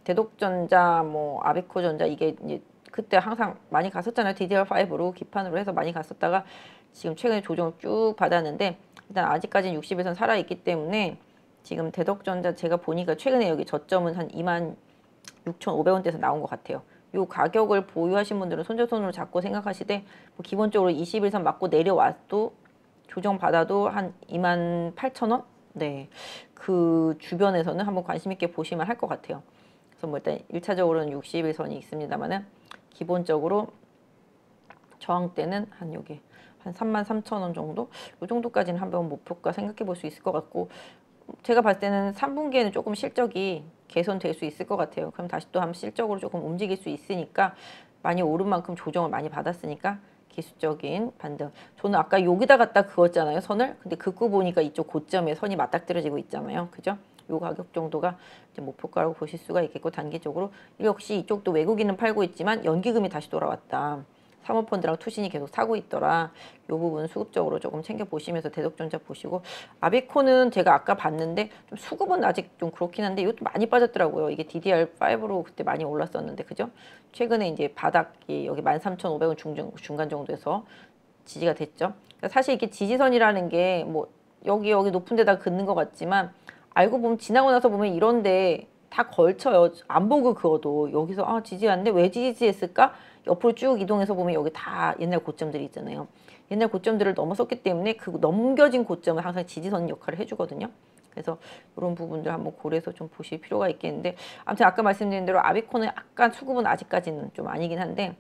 대덕전자, 뭐 아비코전자 이게 이제 그때 항상 많이 갔었잖아요. DDR5로 기판으로 해서 많이 갔었다가 지금 최근에 조정을 쭉 받았는데 일단 아직까지는 60에선 살아있기 때문에 지금 대덕전자 제가 보니까 최근에 여기 저점은 한 26,500원대에서 나온 것 같아요. 요 가격을 보유하신 분들은 손절손으로 잡고 생각하시되 뭐 기본적으로 21선 맞고 내려와도 조정 받아도 한 28,000원? 네, 그 주변에서는 한번 관심 있게 보시면 할 것 같아요. 그래서 뭐 일단 1차적으로는 60일선이 있습니다만은 기본적으로 저항대는 한 여기 한 33,000원 정도? 이 정도까지는 한번 목표가 생각해 볼 수 있을 것 같고, 제가 봤을 때는 3분기에는 조금 실적이 개선될 수 있을 것 같아요. 그럼 다시 또 한번 실적으로 조금 움직일 수 있으니까 많이 오른 만큼 조정을 많이 받았으니까 기술적인 반등. 저는 아까 여기다 갖다 그었잖아요, 선을. 근데 긋고 보니까 이쪽 고점에 선이 맞닥뜨려지고 있잖아요. 그죠? 요 가격 정도가 이제 목표가라고 보실 수가 있겠고, 단기적으로 역시 이쪽도 외국인은 팔고 있지만 연기금이 다시 돌아왔다. 사모펀드랑 투신이 계속 사고 있더라. 요 부분 수급적으로 조금 챙겨보시면서 대덕전자 보시고, 아비코는 제가 아까 봤는데 좀 수급은 아직 좀 그렇긴 한데 이것도 많이 빠졌더라고요. 이게 DDR5로 그때 많이 올랐었는데, 그죠? 최근에 이제 바닥이 여기 13,500원 중간 정도에서 지지가 됐죠. 그러니까 사실 이게 지지선이라는 게 뭐 여기 높은 데다 긋는 것 같지만 알고 보면 지나고 나서 보면 이런데 다 걸쳐요. 안 보고 그어도 여기서 아 지지하는데 왜 지지했을까? 옆으로 쭉 이동해서 보면 여기 다 옛날 고점들이 있잖아요. 옛날 고점들을 넘어섰기 때문에 그 넘겨진 고점은 항상 지지선 역할을 해주거든요. 그래서 이런 부분들 한번 고려해서 좀 보실 필요가 있겠는데, 아무튼 아까 말씀드린 대로 아비코는 약간 수급은 아직까지는 좀 아니긴 한데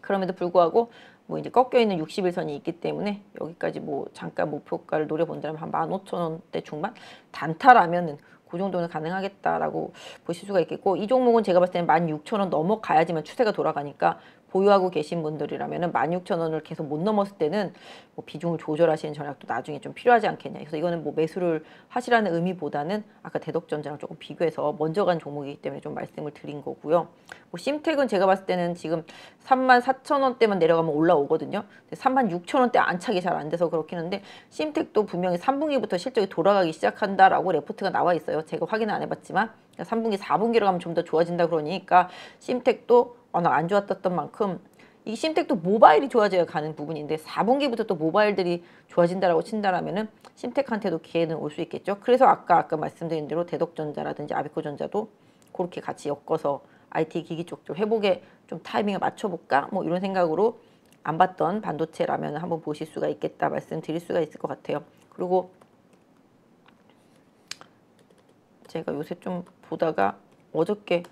그럼에도 불구하고 뭐 이제 꺾여 있는 60일선이 있기 때문에 여기까지 뭐 잠깐 목표가를 노려본다면 한 15,000원대 중반 단타라면은 그 정도는 가능하겠다라고 보실 수가 있겠고, 이 종목은 제가 봤을 때는 16,000원 넘어가야지만 추세가 돌아가니까 보유하고 계신 분들이라면은 16,000원을 계속 못 넘었을 때는 뭐 비중을 조절하시는 전략도 나중에 좀 필요하지 않겠냐. 그래서 이거는 뭐 매수를 하시라는 의미보다는 아까 대덕전자랑 조금 비교해서 먼저 간 종목이기 때문에 좀 말씀을 드린 거고요. 뭐 심택은 제가 봤을 때는 지금 34,000원대만 내려가면 올라오거든요. 36,000원대 안착이 잘 안 돼서 그렇긴 한데 심택도 분명히 3분기부터 실적이 돌아가기 시작한다라고 레포트가 나와 있어요. 제가 확인은 안 해봤지만 3분기, 4분기로 가면 좀 더 좋아진다 그러니까 심택도 워낙 안 좋았던 만큼 이 심택도 모바일이 좋아져야 가는 부분인데 4분기부터 또 모바일들이 좋아진다라고 친다라면은 심택한테도 기회는 올 수 있겠죠. 그래서 아까 말씀드린 대로 대덕전자라든지 아비코전자도 그렇게 같이 엮어서 IT 기기 쪽 좀 회복에 좀 타이밍을 맞춰볼까? 뭐 이런 생각으로 안 봤던 반도체라면 한번 보실 수가 있겠다 말씀드릴 수가 있을 것 같아요. 그리고 제가 요새 좀 보다가 어저께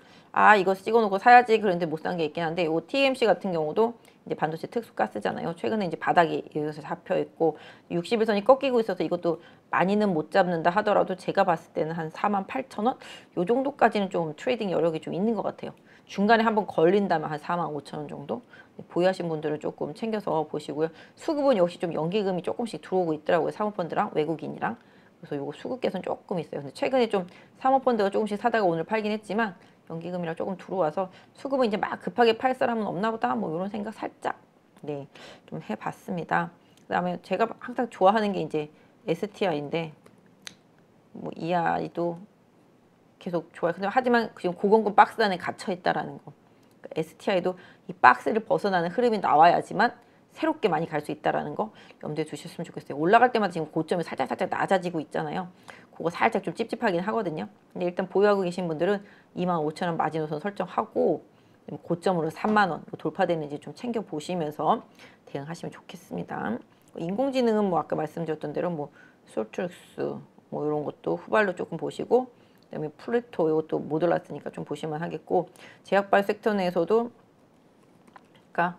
이거 찍어놓고 사야지 그런데 못 산 게 있긴 한데 이 TMC 같은 경우도 이제 반도체 특수가스잖아요. 최근에 이제 바닥이 여기서 잡혀 있고 60일선이 꺾이고 있어서 이것도 많이는 못 잡는다 하더라도 제가 봤을 때는 한 48,000원 요 정도까지는 좀 트레이딩 여력이 좀 있는 것 같아요. 중간에 한번 걸린다면 한 45,000원 정도 보유하신 분들은 조금 챙겨서 보시고요. 수급은 역시 좀 연기금이 조금씩 들어오고 있더라고요. 사모펀드랑 외국인이랑. 그래서 요거 수급 개선 조금 있어요. 근데 최근에 좀 사모펀드가 조금씩 사다가 오늘 팔긴 했지만 연기금이랑 조금 들어와서 수급은 이제 막 급하게 팔 사람은 없나 보다 뭐 이런 생각 살짝 좀 해봤습니다. 그다음에 제가 항상 좋아하는 게 이제 STI인데 뭐 이 아이도 계속 좋아요. 근데 하지만 지금 고공급 박스 안에 갇혀 있다라는 거. 그러니까 STI도 이 박스를 벗어나는 흐름이 나와야지만 새롭게 많이 갈 수 있다라는 거 염두에 두셨으면 좋겠어요. 올라갈 때마다 지금 고점이 살짝 낮아지고 있잖아요. 그거 살짝 좀 찝찝하긴 하거든요. 근데 일단 보유하고 계신 분들은 25,000원 마지노선 설정하고 고점으로 30,000원 돌파되는지 좀 챙겨 보시면서 대응하시면 좋겠습니다. 인공지능은 뭐 아까 말씀드렸던 대로 뭐 솔트룩스 뭐 이런 것도 후발로 조금 보시고 그다음에 플루토 이것도 못 올랐으니까 좀 보시면 하겠고 제약발 섹터 내에서도 그러니까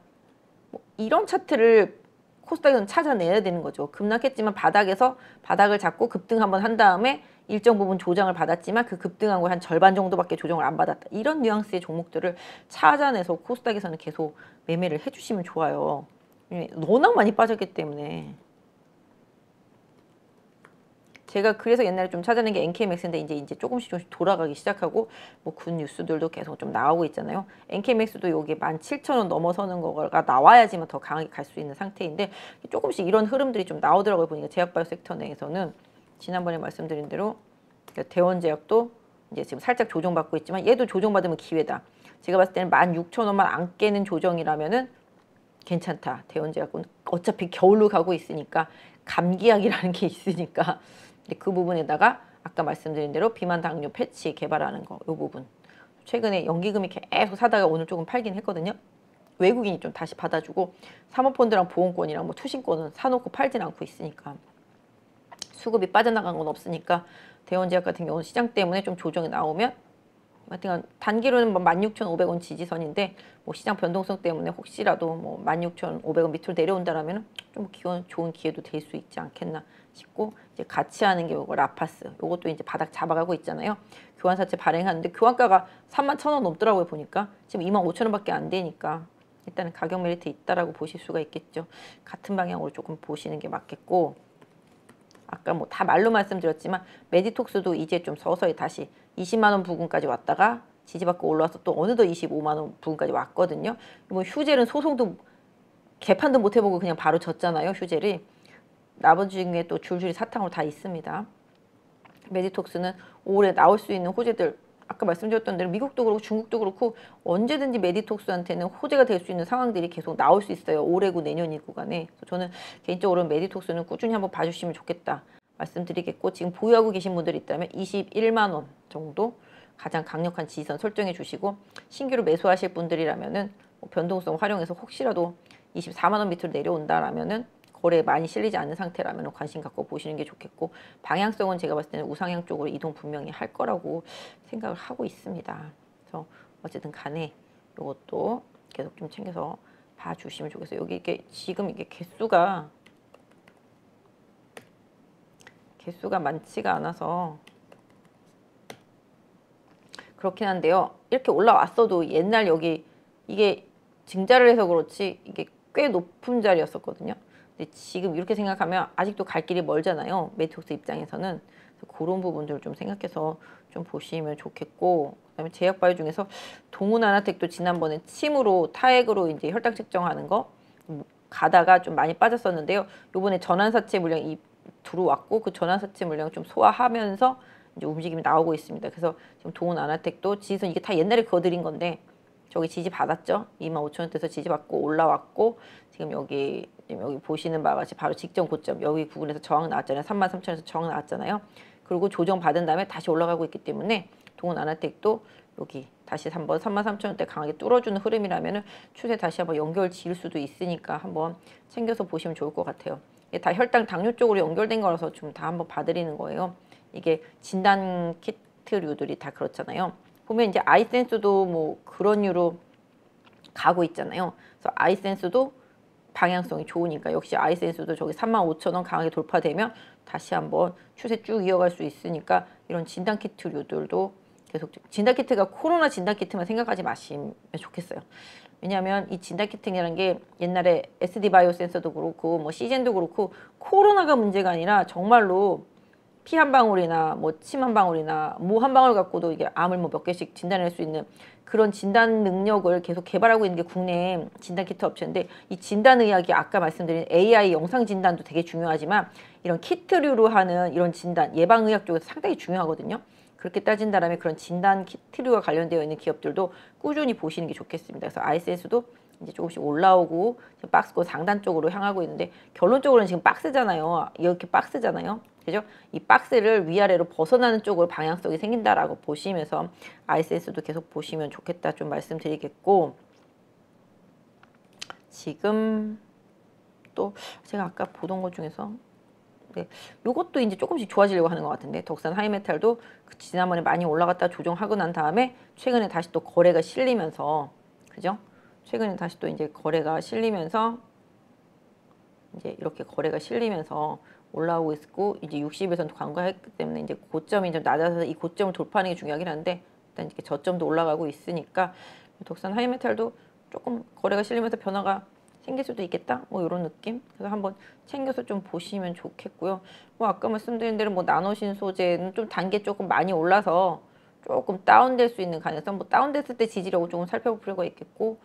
뭐 이런 차트를 코스닥에서는 찾아내야 되는 거죠. 급락했지만 바닥에서 바닥을 잡고 급등 한번 한 다음에 일정 부분 조정을 받았지만 그 급등한 거 한 절반 정도밖에 조정을 안 받았다. 이런 뉘앙스의 종목들을 찾아내서 코스닥에서는 계속 매매를 해주시면 좋아요. 워낙 많이 빠졌기 때문에. 제가 그래서 옛날에 좀 찾아낸 게 NKMX인데 이제 조금씩 돌아가기 시작하고 뭐 굿 뉴스들도 계속 좀 나오고 있잖아요. NKMX도 여기 17,000원 넘어서는 거가 나와야지만 더 강하게 갈 수 있는 상태인데 조금씩 이런 흐름들이 좀 나오더라고요. 보니까 제약바이오 섹터 내에서는 지난번에 말씀드린 대로 대원제약도 이제 지금 살짝 조정받고 있지만 얘도 조정받으면 기회다. 제가 봤을 때는 16,000원만 안 깨는 조정이라면은 괜찮다. 대원제약은 어차피 겨울로 가고 있으니까 감기약이라는 게 있으니까 그 부분에다가 아까 말씀드린 대로 비만 당뇨 패치 개발하는 거, 이 부분. 최근에 연기금이 계속 사다가 오늘 조금 팔긴 했거든요. 외국인이 좀 다시 받아주고 사모펀드랑 보험권이랑 뭐 투신권은 사놓고 팔진 않고 있으니까 수급이 빠져나간 건 없으니까 대원제약 같은 경우는 시장 때문에 좀 조정이 나오면 하여튼 단기로는 뭐 16,500원 지지선인데 뭐 시장 변동성 때문에 혹시라도 뭐 16,500원 밑으로 내려온다라면 좀 좋은 기회도 될 수 있지 않겠나 싶고 이제 같이 하는 게 요거 라파스 요것도 이제 바닥 잡아가고 있잖아요. 교환사채 발행하는데 교환가가 31,000원 넘더라고요. 보니까 지금 25,000원밖에 안 되니까 일단은 가격 메리트 있다라고 보실 수가 있겠죠. 같은 방향으로 조금 보시는 게 맞겠고 아까 뭐 다 말로 말씀드렸지만 메디톡스도 이제 좀 서서히 다시 20만 원 부근까지 왔다가 지지받고 올라와서 또 어느덧 25만 원 부근까지 왔거든요. 뭐 휴젤은 소송도 개판도 못 해보고 그냥 바로 졌잖아요. 휴젤이. 나머지 중에 또 줄줄이 사탕으로 다 있습니다. 메디톡스는 올해 나올 수 있는 호재들 아까 말씀드렸던 대로 미국도 그렇고 중국도 그렇고 언제든지 메디톡스한테는 호재가 될 수 있는 상황들이 계속 나올 수 있어요. 올해고 내년이고 간에. 그래서 저는 개인적으로 메디톡스는 꾸준히 한번 봐주시면 좋겠다 말씀드리겠고 지금 보유하고 계신 분들이 있다면 21만 원 정도 가장 강력한 지지선 설정해 주시고 신규로 매수하실 분들이라면은 뭐 변동성 활용해서 혹시라도 24만 원 밑으로 내려온다라면은 거래에 많이 실리지 않는 상태라면 관심 갖고 보시는 게 좋겠고 방향성은 제가 봤을 때는 우상향 쪽으로 이동 분명히 할 거라고 생각을 하고 있습니다. 그래서 어쨌든 간에 이것도 계속 좀 챙겨서 봐주시면 좋겠어요. 여기 이게 지금 이게 개수가 많지가 않아서 그렇긴 한데요. 이렇게 올라왔어도 옛날 여기 이게 증자를 해서 그렇지 이게 꽤 높은 자리였었거든요. 근데 지금 이렇게 생각하면 아직도 갈 길이 멀잖아요. 매트릭스 입장에서는. 그래서 그런 부분들을 좀 생각해서 좀 보시면 좋겠고, 그다음에 제약바이오 중에서 동훈아나텍도 지난번에 침으로 타액으로 이제 혈당 측정하는 거 가다가 좀 많이 빠졌었는데요. 요번에 전환사체 물량이 들어왔고 그 전환사체 물량을 좀 소화하면서 이제 움직임이 나오고 있습니다. 그래서 지금 동훈아나텍도 지지선 이게 다 옛날에 그어드린 건데 저기 지지 받았죠. 25,000원대에서 지지 받고 올라왔고 지금 여기 보시는 바와 같이 바로 직전 고점 여기 부분에서 저항 나왔잖아요. 33,000원에서 저항 나왔잖아요. 그리고 조정 받은 다음에 다시 올라가고 있기 때문에 동훈아나텍도 여기 다시 한번 33,000원대 강하게 뚫어주는 흐름이라면은 추세 다시 한번 연결 지을 수도 있으니까 한번 챙겨서 보시면 좋을 것 같아요. 이게 다 혈당 당뇨 쪽으로 연결된 거라서 좀 다 한번 봐드리는 거예요. 이게 진단 키트류들이 다 그렇잖아요. 보면 이제 아이센스도 뭐 그런 류로 가고 있잖아요. 그래서 아이센스도 방향성이 좋으니까 역시 아이센스도 저기 35,000원 강하게 돌파되면 다시 한번 추세 쭉 이어갈 수 있으니까 이런 진단 키트류들도 계속 진단 키트가 코로나 진단 키트만 생각하지 마시면 좋겠어요. 왜냐하면 이 진단 키트라는 게 옛날에 SD 바이오 센서도 그렇고 뭐 시젠도 그렇고 코로나가 문제가 아니라 정말로 피 한 방울이나 뭐 침 한 방울이나 모 한 방울 갖고도 이게 암을 뭐 몇 개씩 진단할 수 있는 그런 진단 능력을 계속 개발하고 있는 게 국내 진단 키트 업체인데, 이 진단 의학이 아까 말씀드린 AI 영상 진단도 되게 중요하지만 이런 키트류로 하는 이런 진단 예방 의학 쪽에서 상당히 중요하거든요. 그렇게 따진다면 그런 진단 키트류와 관련되어 있는 기업들도 꾸준히 보시는 게 좋겠습니다. 그래서 아이센스도 이제 조금씩 올라오고 지금 박스권 상단 쪽으로 향하고 있는데 결론적으로는 지금 박스잖아요. 이렇게 박스잖아요. 그죠? 이 박스를 위아래로 벗어나는 쪽으로 방향성이 생긴다라고 보시면서 아이센스도 계속 보시면 좋겠다 좀 말씀드리겠고, 지금 또 제가 아까 보던 것 중에서 요것도 이제 조금씩 좋아지려고 하는 것 같은데, 덕산 하이메탈도 지난번에 많이 올라갔다 조정하고 난 다음에 최근에 다시 또 거래가 실리면서, 그죠? 최근에 다시 또 이제 거래가 실리면서 이제 이렇게 거래가 실리면서 올라오고 있고, 이제 60에서 관과했기 때문에 이제 고점이 좀 낮아서 이 고점을 돌파하는 게 중요하긴 한데 일단 이렇게 저점도 올라가고 있으니까 덕산 하이메탈도 조금 거래가 실리면서 변화가 생길 수도 있겠다 뭐 이런 느낌. 그래서 한번 챙겨서 좀 보시면 좋겠고요. 뭐 아까 말씀드린 대로 뭐 나노신 소재는 좀 단계 조금 많이 올라서 조금 다운될 수 있는 가능성, 뭐 다운됐을 때 지지력을 조금 살펴볼 필요가 있겠고,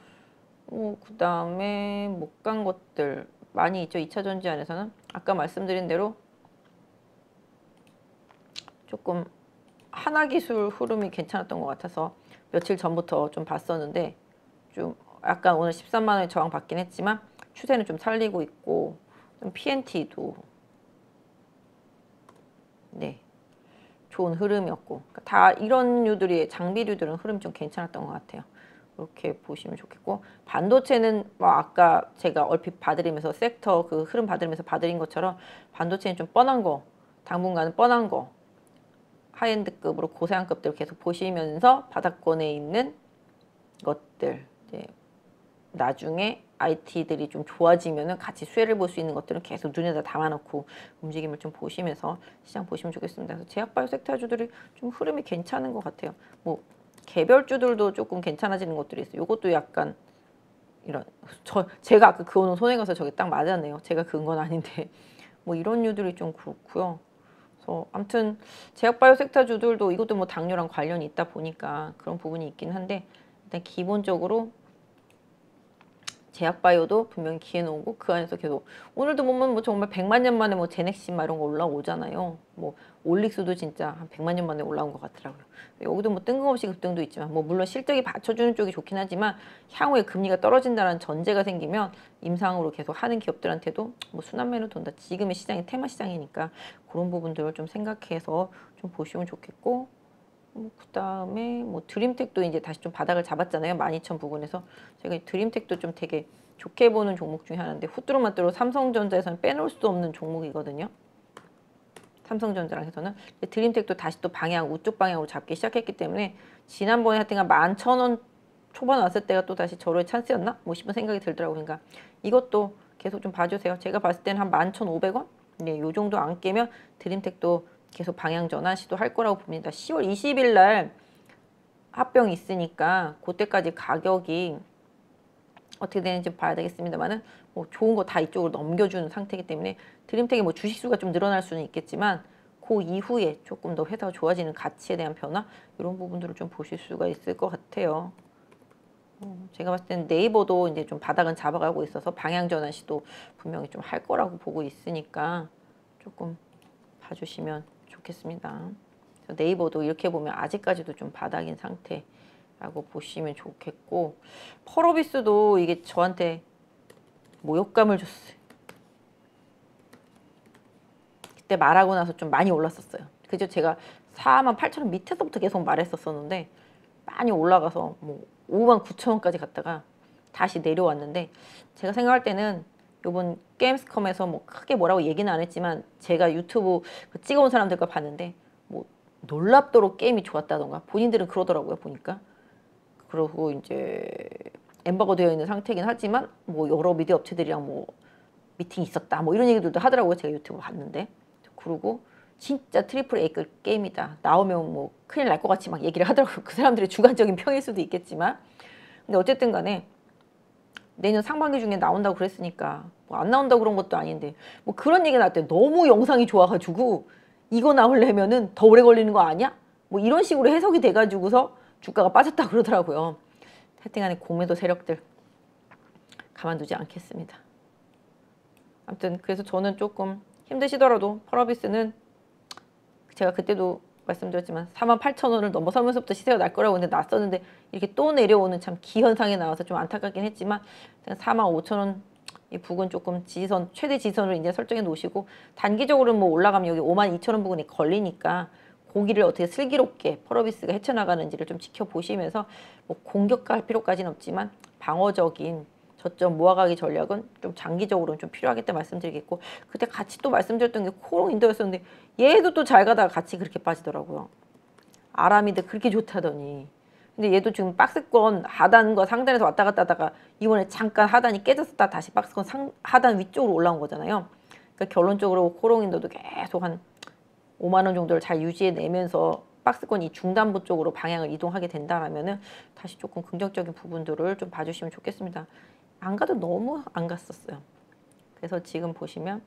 뭐 그다음에 못 간 것들 많이 있죠. 2차 전지 안에서는 아까 말씀드린 대로 조금 하나기술 흐름이 괜찮았던 것 같아서 며칠 전부터 좀 봤었는데, 좀 약간 오늘 13만 원에 저항 받긴 했지만 추세는 좀 살리고 있고, 좀 PNT도 네 좋은 흐름이었고, 그러니까 다 이런 류들이 장비류들은 흐름 좀 괜찮았던 것 같아요. 이렇게 보시면 좋겠고, 반도체는 뭐 아까 제가 얼핏 봐드리면서 섹터 그 흐름 봐드리면서 봐드린 것처럼 반도체는 좀 뻔한 거, 당분간은 뻔한 거 하이엔드급으로 고사양급들 계속 보시면서 바닥권에 있는 것들, 이제 나중에 IT들이 좀 좋아지면은 같이 수혜를 볼 수 있는 것들은 계속 눈에다 담아놓고 움직임을 좀 보시면서 시장 보시면 좋겠습니다. 그래서 제약바이오 섹터주들이 좀 흐름이 괜찮은 것 같아요. 뭐 개별주들도 조금 괜찮아지는 것들이 있어요. 이것도 약간 이런 제가 아까 그거는 손해 가서 저게 딱 맞았네요. 제가 그은 건 아닌데 뭐 이런 류들이 좀 그렇고요. 그래서 아무튼 제약바이오 섹터주들도 이것도 뭐 당뇨랑 관련이 있다 보니까 그런 부분이 있긴 한데, 일단 기본적으로 제약바이오도 분명히 기회는 오고 그 안에서 계속 오늘도 보면 뭐 정말 100만 년 만에 뭐 제넥신 이런 거 올라오잖아요. 뭐 올릭스도 진짜 한 100만 년 만에 올라온 것 같더라고요. 여기도 뭐 뜬금없이 급등도 있지만 뭐 물론 실적이 받쳐주는 쪽이 좋긴 하지만 향후에 금리가 떨어진다는 전제가 생기면 임상으로 계속 하는 기업들한테도 뭐 순환매로 돈다. 지금의 시장이 테마 시장이니까 그런 부분들을 좀 생각해서 좀 보시면 좋겠고, 그다음에 뭐 드림텍도 이제 다시 좀 바닥을 잡았잖아요. 12,000 부근에서. 제가 드림텍도 좀 되게 좋게 보는 종목 중에 하나인데, 후뚜루마뚜루 삼성전자에서는 빼놓을 수 없는 종목이거든요. 삼성전자랑 해서는. 드림텍도 다시 또 방향 우쪽 방향으로 잡기 시작했기 때문에 지난번에 하여튼 11,000원 초반 왔을 때가 또 다시 저로의 찬스였나? 뭐 싶은 생각이 들더라고요. 그러니까 이것도 계속 좀 봐주세요. 제가 봤을 때는 한 11,500원? 네, 요 정도 안 깨면 드림텍도 계속 방향 전환 시도할 거라고 봅니다. 10월 20일 날 합병이 있으니까 그때까지 가격이 어떻게 되는지 봐야 되겠습니다만은 뭐 좋은 거 다 이쪽으로 넘겨주는 상태이기 때문에 드림텍이 뭐 주식 수가 좀 늘어날 수는 있겠지만 그 이후에 조금 더 회사가 좋아지는 가치에 대한 변화 이런 부분들을 좀 보실 수가 있을 것 같아요. 제가 봤을 때는 네이버도 이제 좀 바닥은 잡아가고 있어서 방향 전환 시도 분명히 좀 할 거라고 보고 있으니까 조금 봐주시면 좋겠습니다. 네이버도 이렇게 보면 아직까지도 좀 바닥인 상태라고 보시면 좋겠고, 펄어비스도 이게 저한테 모욕감을 줬어요. 그때 말하고 나서 좀 많이 올랐었어요. 그죠? 제가 48,000원 밑에서부터 계속 말했었었는데 많이 올라가서 뭐 59,000원까지 갔다가 다시 내려왔는데, 제가 생각할 때는 요번 게임스컴에서 뭐 크게 뭐라고 얘기는 안 했지만 제가 유튜브 찍어온 사람들과 봤는데 뭐 놀랍도록 게임이 좋았다던가 본인들은 그러더라고요, 보니까. 그리고 이제 엠바고 되어 있는 상태긴 하지만 뭐 여러 미디어 업체들이랑 뭐 미팅이 있었다 뭐 이런 얘기들도 하더라고요, 제가 유튜브 봤는데. 그리고 진짜 트리플 A급 게임이다, 나오면 뭐 큰일 날 것 같이 막 얘기를 하더라고요. 그 사람들의 주관적인 평일 수도 있겠지만, 근데 어쨌든 간에 내년 상반기 중에 나온다고 그랬으니까 뭐 안 나온다고 그런 것도 아닌데 뭐 그런 얘기 나왔대. 너무 영상이 좋아가지고 이거 나오려면은 더 오래 걸리는 거 아니야? 뭐 이런 식으로 해석이 돼가지고서 주가가 빠졌다 그러더라고요. 하여튼간에 공매도 세력들 가만두지 않겠습니다. 아무튼 그래서 저는 조금 힘드시더라도 펄어비스는 제가 그때도 말씀드렸지만 48,000원을 넘어서면서부터 시세가 날 거라고 근데 났었는데 이렇게 또 내려오는 참 기현상에 나와서 좀 안타깝긴 했지만 45,000원 이 부근 조금 지지선, 최대 지지선으로 이제 설정해 놓으시고, 단기적으로는 뭐 올라가면 여기 52,000원 부근이 걸리니까 고기를 어떻게 슬기롭게 펄어비스가 헤쳐나가는지를 좀 지켜보시면서 뭐 공격할 필요까지는 없지만 방어적인 저점 모아가기 전략은 좀 장기적으로는 좀 필요하겠다 말씀드리겠고, 그때 같이 또 말씀드렸던 게 코롱 인더였었는데 얘도 또 잘 가다가 같이 그렇게 빠지더라고요. 아라미드 그렇게 좋다더니. 근데 얘도 지금 박스권 하단과 상단에서 왔다 갔다 하다가 이번에 잠깐 하단이 깨졌었다 다시 박스권 하단 위쪽으로 올라온 거잖아요. 그러니까 결론적으로 코롱 인더도 계속 한 5만 원 정도를 잘 유지해내면서 박스권 이 중단부 쪽으로 방향을 이동하게 된다라면은 다시 조금 긍정적인 부분들을 좀 봐주시면 좋겠습니다. 안 가도 너무 안 갔었어요. 그래서 지금 보시면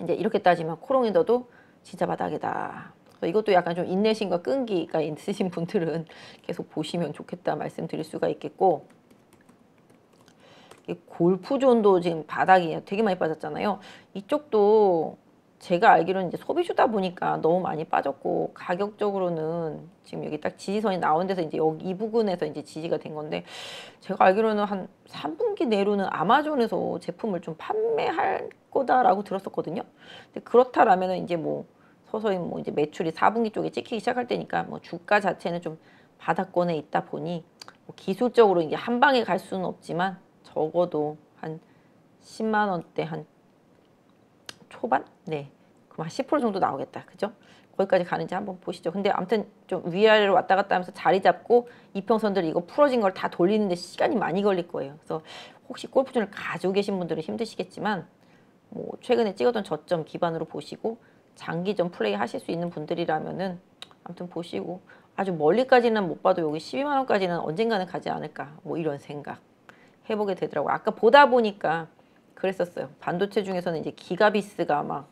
이제 이렇게 따지면 코롱인더도 진짜 바닥이다. 이것도 약간 좀 인내심과 끈기가 있으신 분들은 계속 보시면 좋겠다 말씀드릴 수가 있겠고, 골프존도 지금 바닥이 되게 많이 빠졌잖아요. 이쪽도 제가 알기로는 이제 소비주다 보니까 너무 많이 빠졌고, 가격적으로는 지금 여기 딱 지지선이 나온 데서 이제 여기 이 부분에서 이제 지지가 된 건데, 제가 알기로는 한 3분기 내로는 아마존에서 제품을 좀 판매할 거다라고 들었었거든요. 근데 그렇다라면은 이제 뭐 서서히 뭐 이제 매출이 4분기 쪽에 찍히기 시작할 때니까 뭐 주가 자체는 좀 바닥권에 있다 보니 뭐 기술적으로 이게 한 방에 갈 수는 없지만 적어도 한 10만 원대 한 초반? 네. 그럼 한 10% 정도 나오겠다. 그죠? 거기까지 가는지 한번 보시죠. 근데 아무튼 좀 위아래로 왔다 갔다 하면서 자리 잡고 이평선들 이거 풀어진 걸 다 돌리는데 시간이 많이 걸릴 거예요. 그래서 혹시 골프존을 가지고 계신 분들은 힘드시겠지만 뭐 최근에 찍었던 저점 기반으로 보시고 장기전 플레이 하실 수 있는 분들이라면은 아무튼 보시고, 아주 멀리까지는 못 봐도 여기 12만 원까지는 언젠가는 가지 않을까 뭐 이런 생각 해보게 되더라고요. 아까 보다 보니까 그랬었어요. 반도체 중에서는 이제 기가비스가 막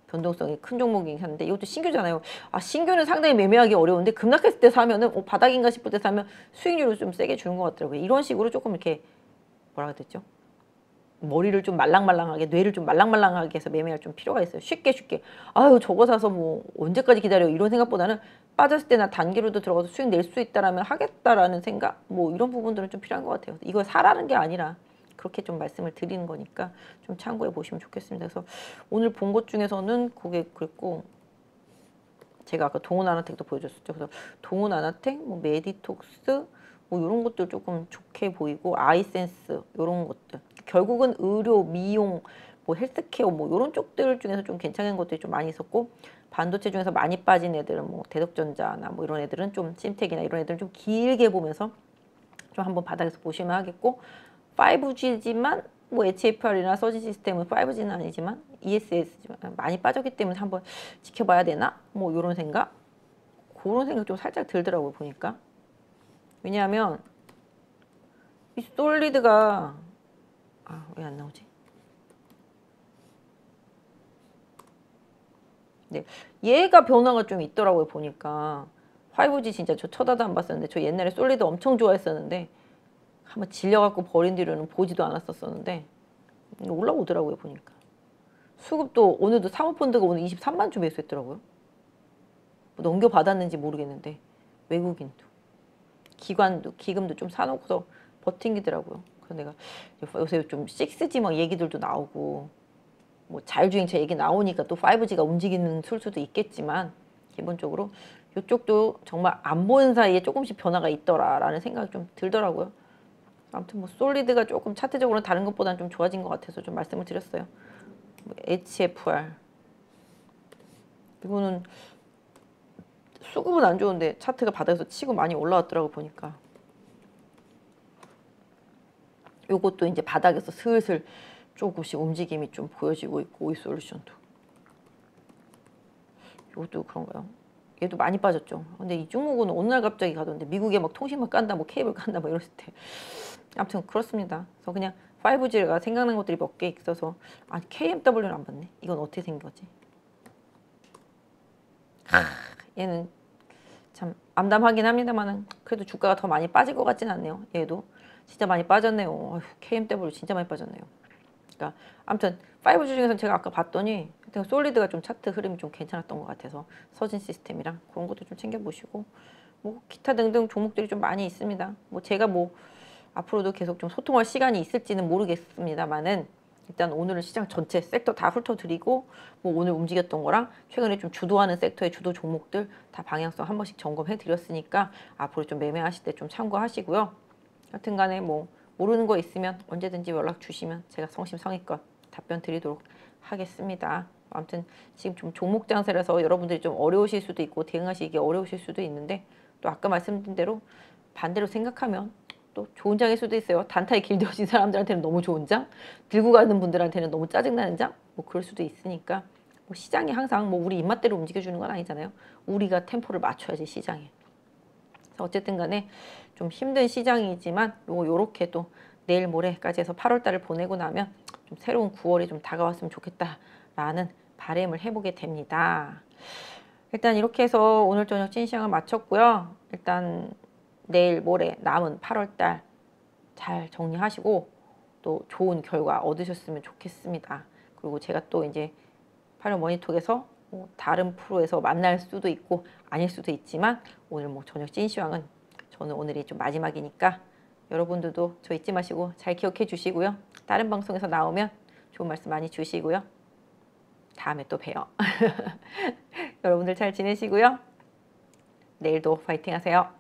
변동성이 큰 종목이긴 한데 이것도 신규잖아요. 아, 신규는 상당히 매매하기 어려운데 급락했을 때 사면은 바닥인가 싶을 때 사면 수익률을 좀 세게 주는 것 같더라고요. 이런 식으로 조금 이렇게 뭐라고 해야 되죠? 머리를 좀 말랑말랑하게, 뇌를 좀 말랑말랑하게 해서 매매할 좀 필요가 있어요. 쉽게 아유 저거 사서 뭐 언제까지 기다려 이런 생각보다는 빠졌을 때나 단기로도 들어가서 수익 낼 수 있다라면 하겠다라는 생각, 뭐 이런 부분들은 좀 필요한 것 같아요. 이걸 사라는 게 아니라 그렇게 좀 말씀을 드리는 거니까 좀 참고해 보시면 좋겠습니다. 그래서 오늘 본 것 중에서는 그게 그랬고, 제가 아까 동훈아나텍도 보여줬었죠. 그래서 동훈아나텍, 뭐 메디톡스 뭐 이런 것들 조금 좋게 보이고, 아이센스 이런 것들 결국은 의료, 미용, 뭐 헬스케어 뭐 이런 쪽들 중에서 좀 괜찮은 것들이 좀 많이 있었고, 반도체 중에서 많이 빠진 애들은 뭐 대덕전자나 뭐 이런 애들은 좀 심텍이나 이런 애들은 좀 길게 보면서 좀 한번 바닥에서 보시면 하겠고, 5G지만 뭐 HFR이나 서지 시스템은 5G는 아니지만 ESS지만 많이 빠졌기 때문에 한번 지켜봐야 되나? 뭐 이런 생각? 그런 생각 좀 살짝 들더라고요, 보니까. 왜냐하면 이 솔리드가 왜 안 나오지? 네, 얘가 변화가 좀 있더라고요. 보니까 5G 진짜 저 쳐다도 안 봤었는데, 저 옛날에 솔리드 엄청 좋아했었는데 한번 질려갖고 버린 뒤로는 보지도 않았었는데 올라오더라고요. 보니까 수급도 오늘도 사모펀드가 오늘 23만 주 매수했더라고요. 뭐 넘겨받았는지 모르겠는데 외국인도 기관도 기금도 좀 사놓고서 버팅기더라고요. 그래서 내가 요새 좀 6G 막 얘기들도 나오고 뭐 자율주행차 얘기 나오니까 또 5G가 움직이는 수도 있겠지만, 기본적으로 이쪽도 정말 안 보는 사이에 조금씩 변화가 있더라라는 생각이 좀 들더라고요. 아무튼 뭐 솔리드가 조금 차트적으로는 다른 것보다는 좀 좋아진 것 같아서 좀 말씀을 드렸어요. HFR 이거는 수급은 안 좋은데 차트가 바닥에서 치고 많이 올라왔더라고 보니까. 요것도 이제 바닥에서 슬슬 조금씩 움직임이 좀 보여지고 있고, 오이솔루션도 이것도 그런가요? 얘도 많이 빠졌죠. 근데 이 종목은 어느 날 갑자기 가던데 미국에 막 통신만 깐다, 뭐 케이블 깐다, 뭐 이랬을 때. 아무튼 그렇습니다. 그래서 그냥 5G가 생각난 것들이 몇 개 있어서, KMW는 안 봤네. 이건 어떻게 생긴 거지? 얘는 참 암담하긴 합니다만은 그래도 주가가 더 많이 빠질 것 같진 않네요. 얘도 진짜 많이 빠졌네요. 어휴, KMW 진짜 많이 빠졌네요. 그러니까 아무튼 5G 중에서는 제가 아까 봤더니 솔리드가 좀 차트 흐름이 좀 괜찮았던 것 같아서 서진 시스템이랑 그런 것도 좀 챙겨보시고, 뭐 기타 등등 종목들이 좀 많이 있습니다. 뭐 제가 뭐 앞으로도 계속 좀 소통할 시간이 있을지는 모르겠습니다만은, 일단 오늘은 시장 전체 섹터 다 훑어드리고, 뭐 오늘 움직였던 거랑 최근에 좀 주도하는 섹터의 주도 종목들 다 방향성 한 번씩 점검해 드렸으니까 앞으로 좀 매매하실 때 좀 참고하시고요. 하여튼간에 뭐 모르는 거 있으면 언제든지 연락 주시면 제가 성심성의껏 답변 드리도록 하겠습니다. 아무튼 지금 좀 종목 장세라서 여러분들이 좀 어려우실 수도 있고 대응하시기 어려우실 수도 있는데, 또 아까 말씀드린 대로 반대로 생각하면 또 좋은 장일 수도 있어요. 단타에 길들여진 사람들한테는 너무 좋은 장, 들고 가는 분들한테는 너무 짜증나는 장, 뭐 그럴 수도 있으니까, 뭐 시장이 항상 뭐 우리 입맛대로 움직여주는 건 아니잖아요. 우리가 템포를 맞춰야지 시장에. 그래서 어쨌든 간에 좀 힘든 시장이지만 요렇게 또 내일 모레까지 해서 8월 달을 보내고 나면 좀 새로운 9월이 좀 다가왔으면 좋겠다라는 바람을 해보게 됩니다. 일단 이렇게 해서 오늘 저녁 찐시장을 마쳤고요. 일단 내일 모레 남은 8월 달 잘 정리하시고 또 좋은 결과 얻으셨으면 좋겠습니다. 그리고 제가 또 이제 8월 머니톡에서 뭐 다른 프로에서 만날 수도 있고 아닐 수도 있지만, 오늘 뭐 저녁 찐시황은 저는 오늘이 좀 마지막이니까 여러분들도 저 잊지 마시고 잘 기억해 주시고요. 다른 방송에서 나오면 좋은 말씀 많이 주시고요. 다음에 또 봬요. 여러분들 잘 지내시고요. 내일도 파이팅 하세요.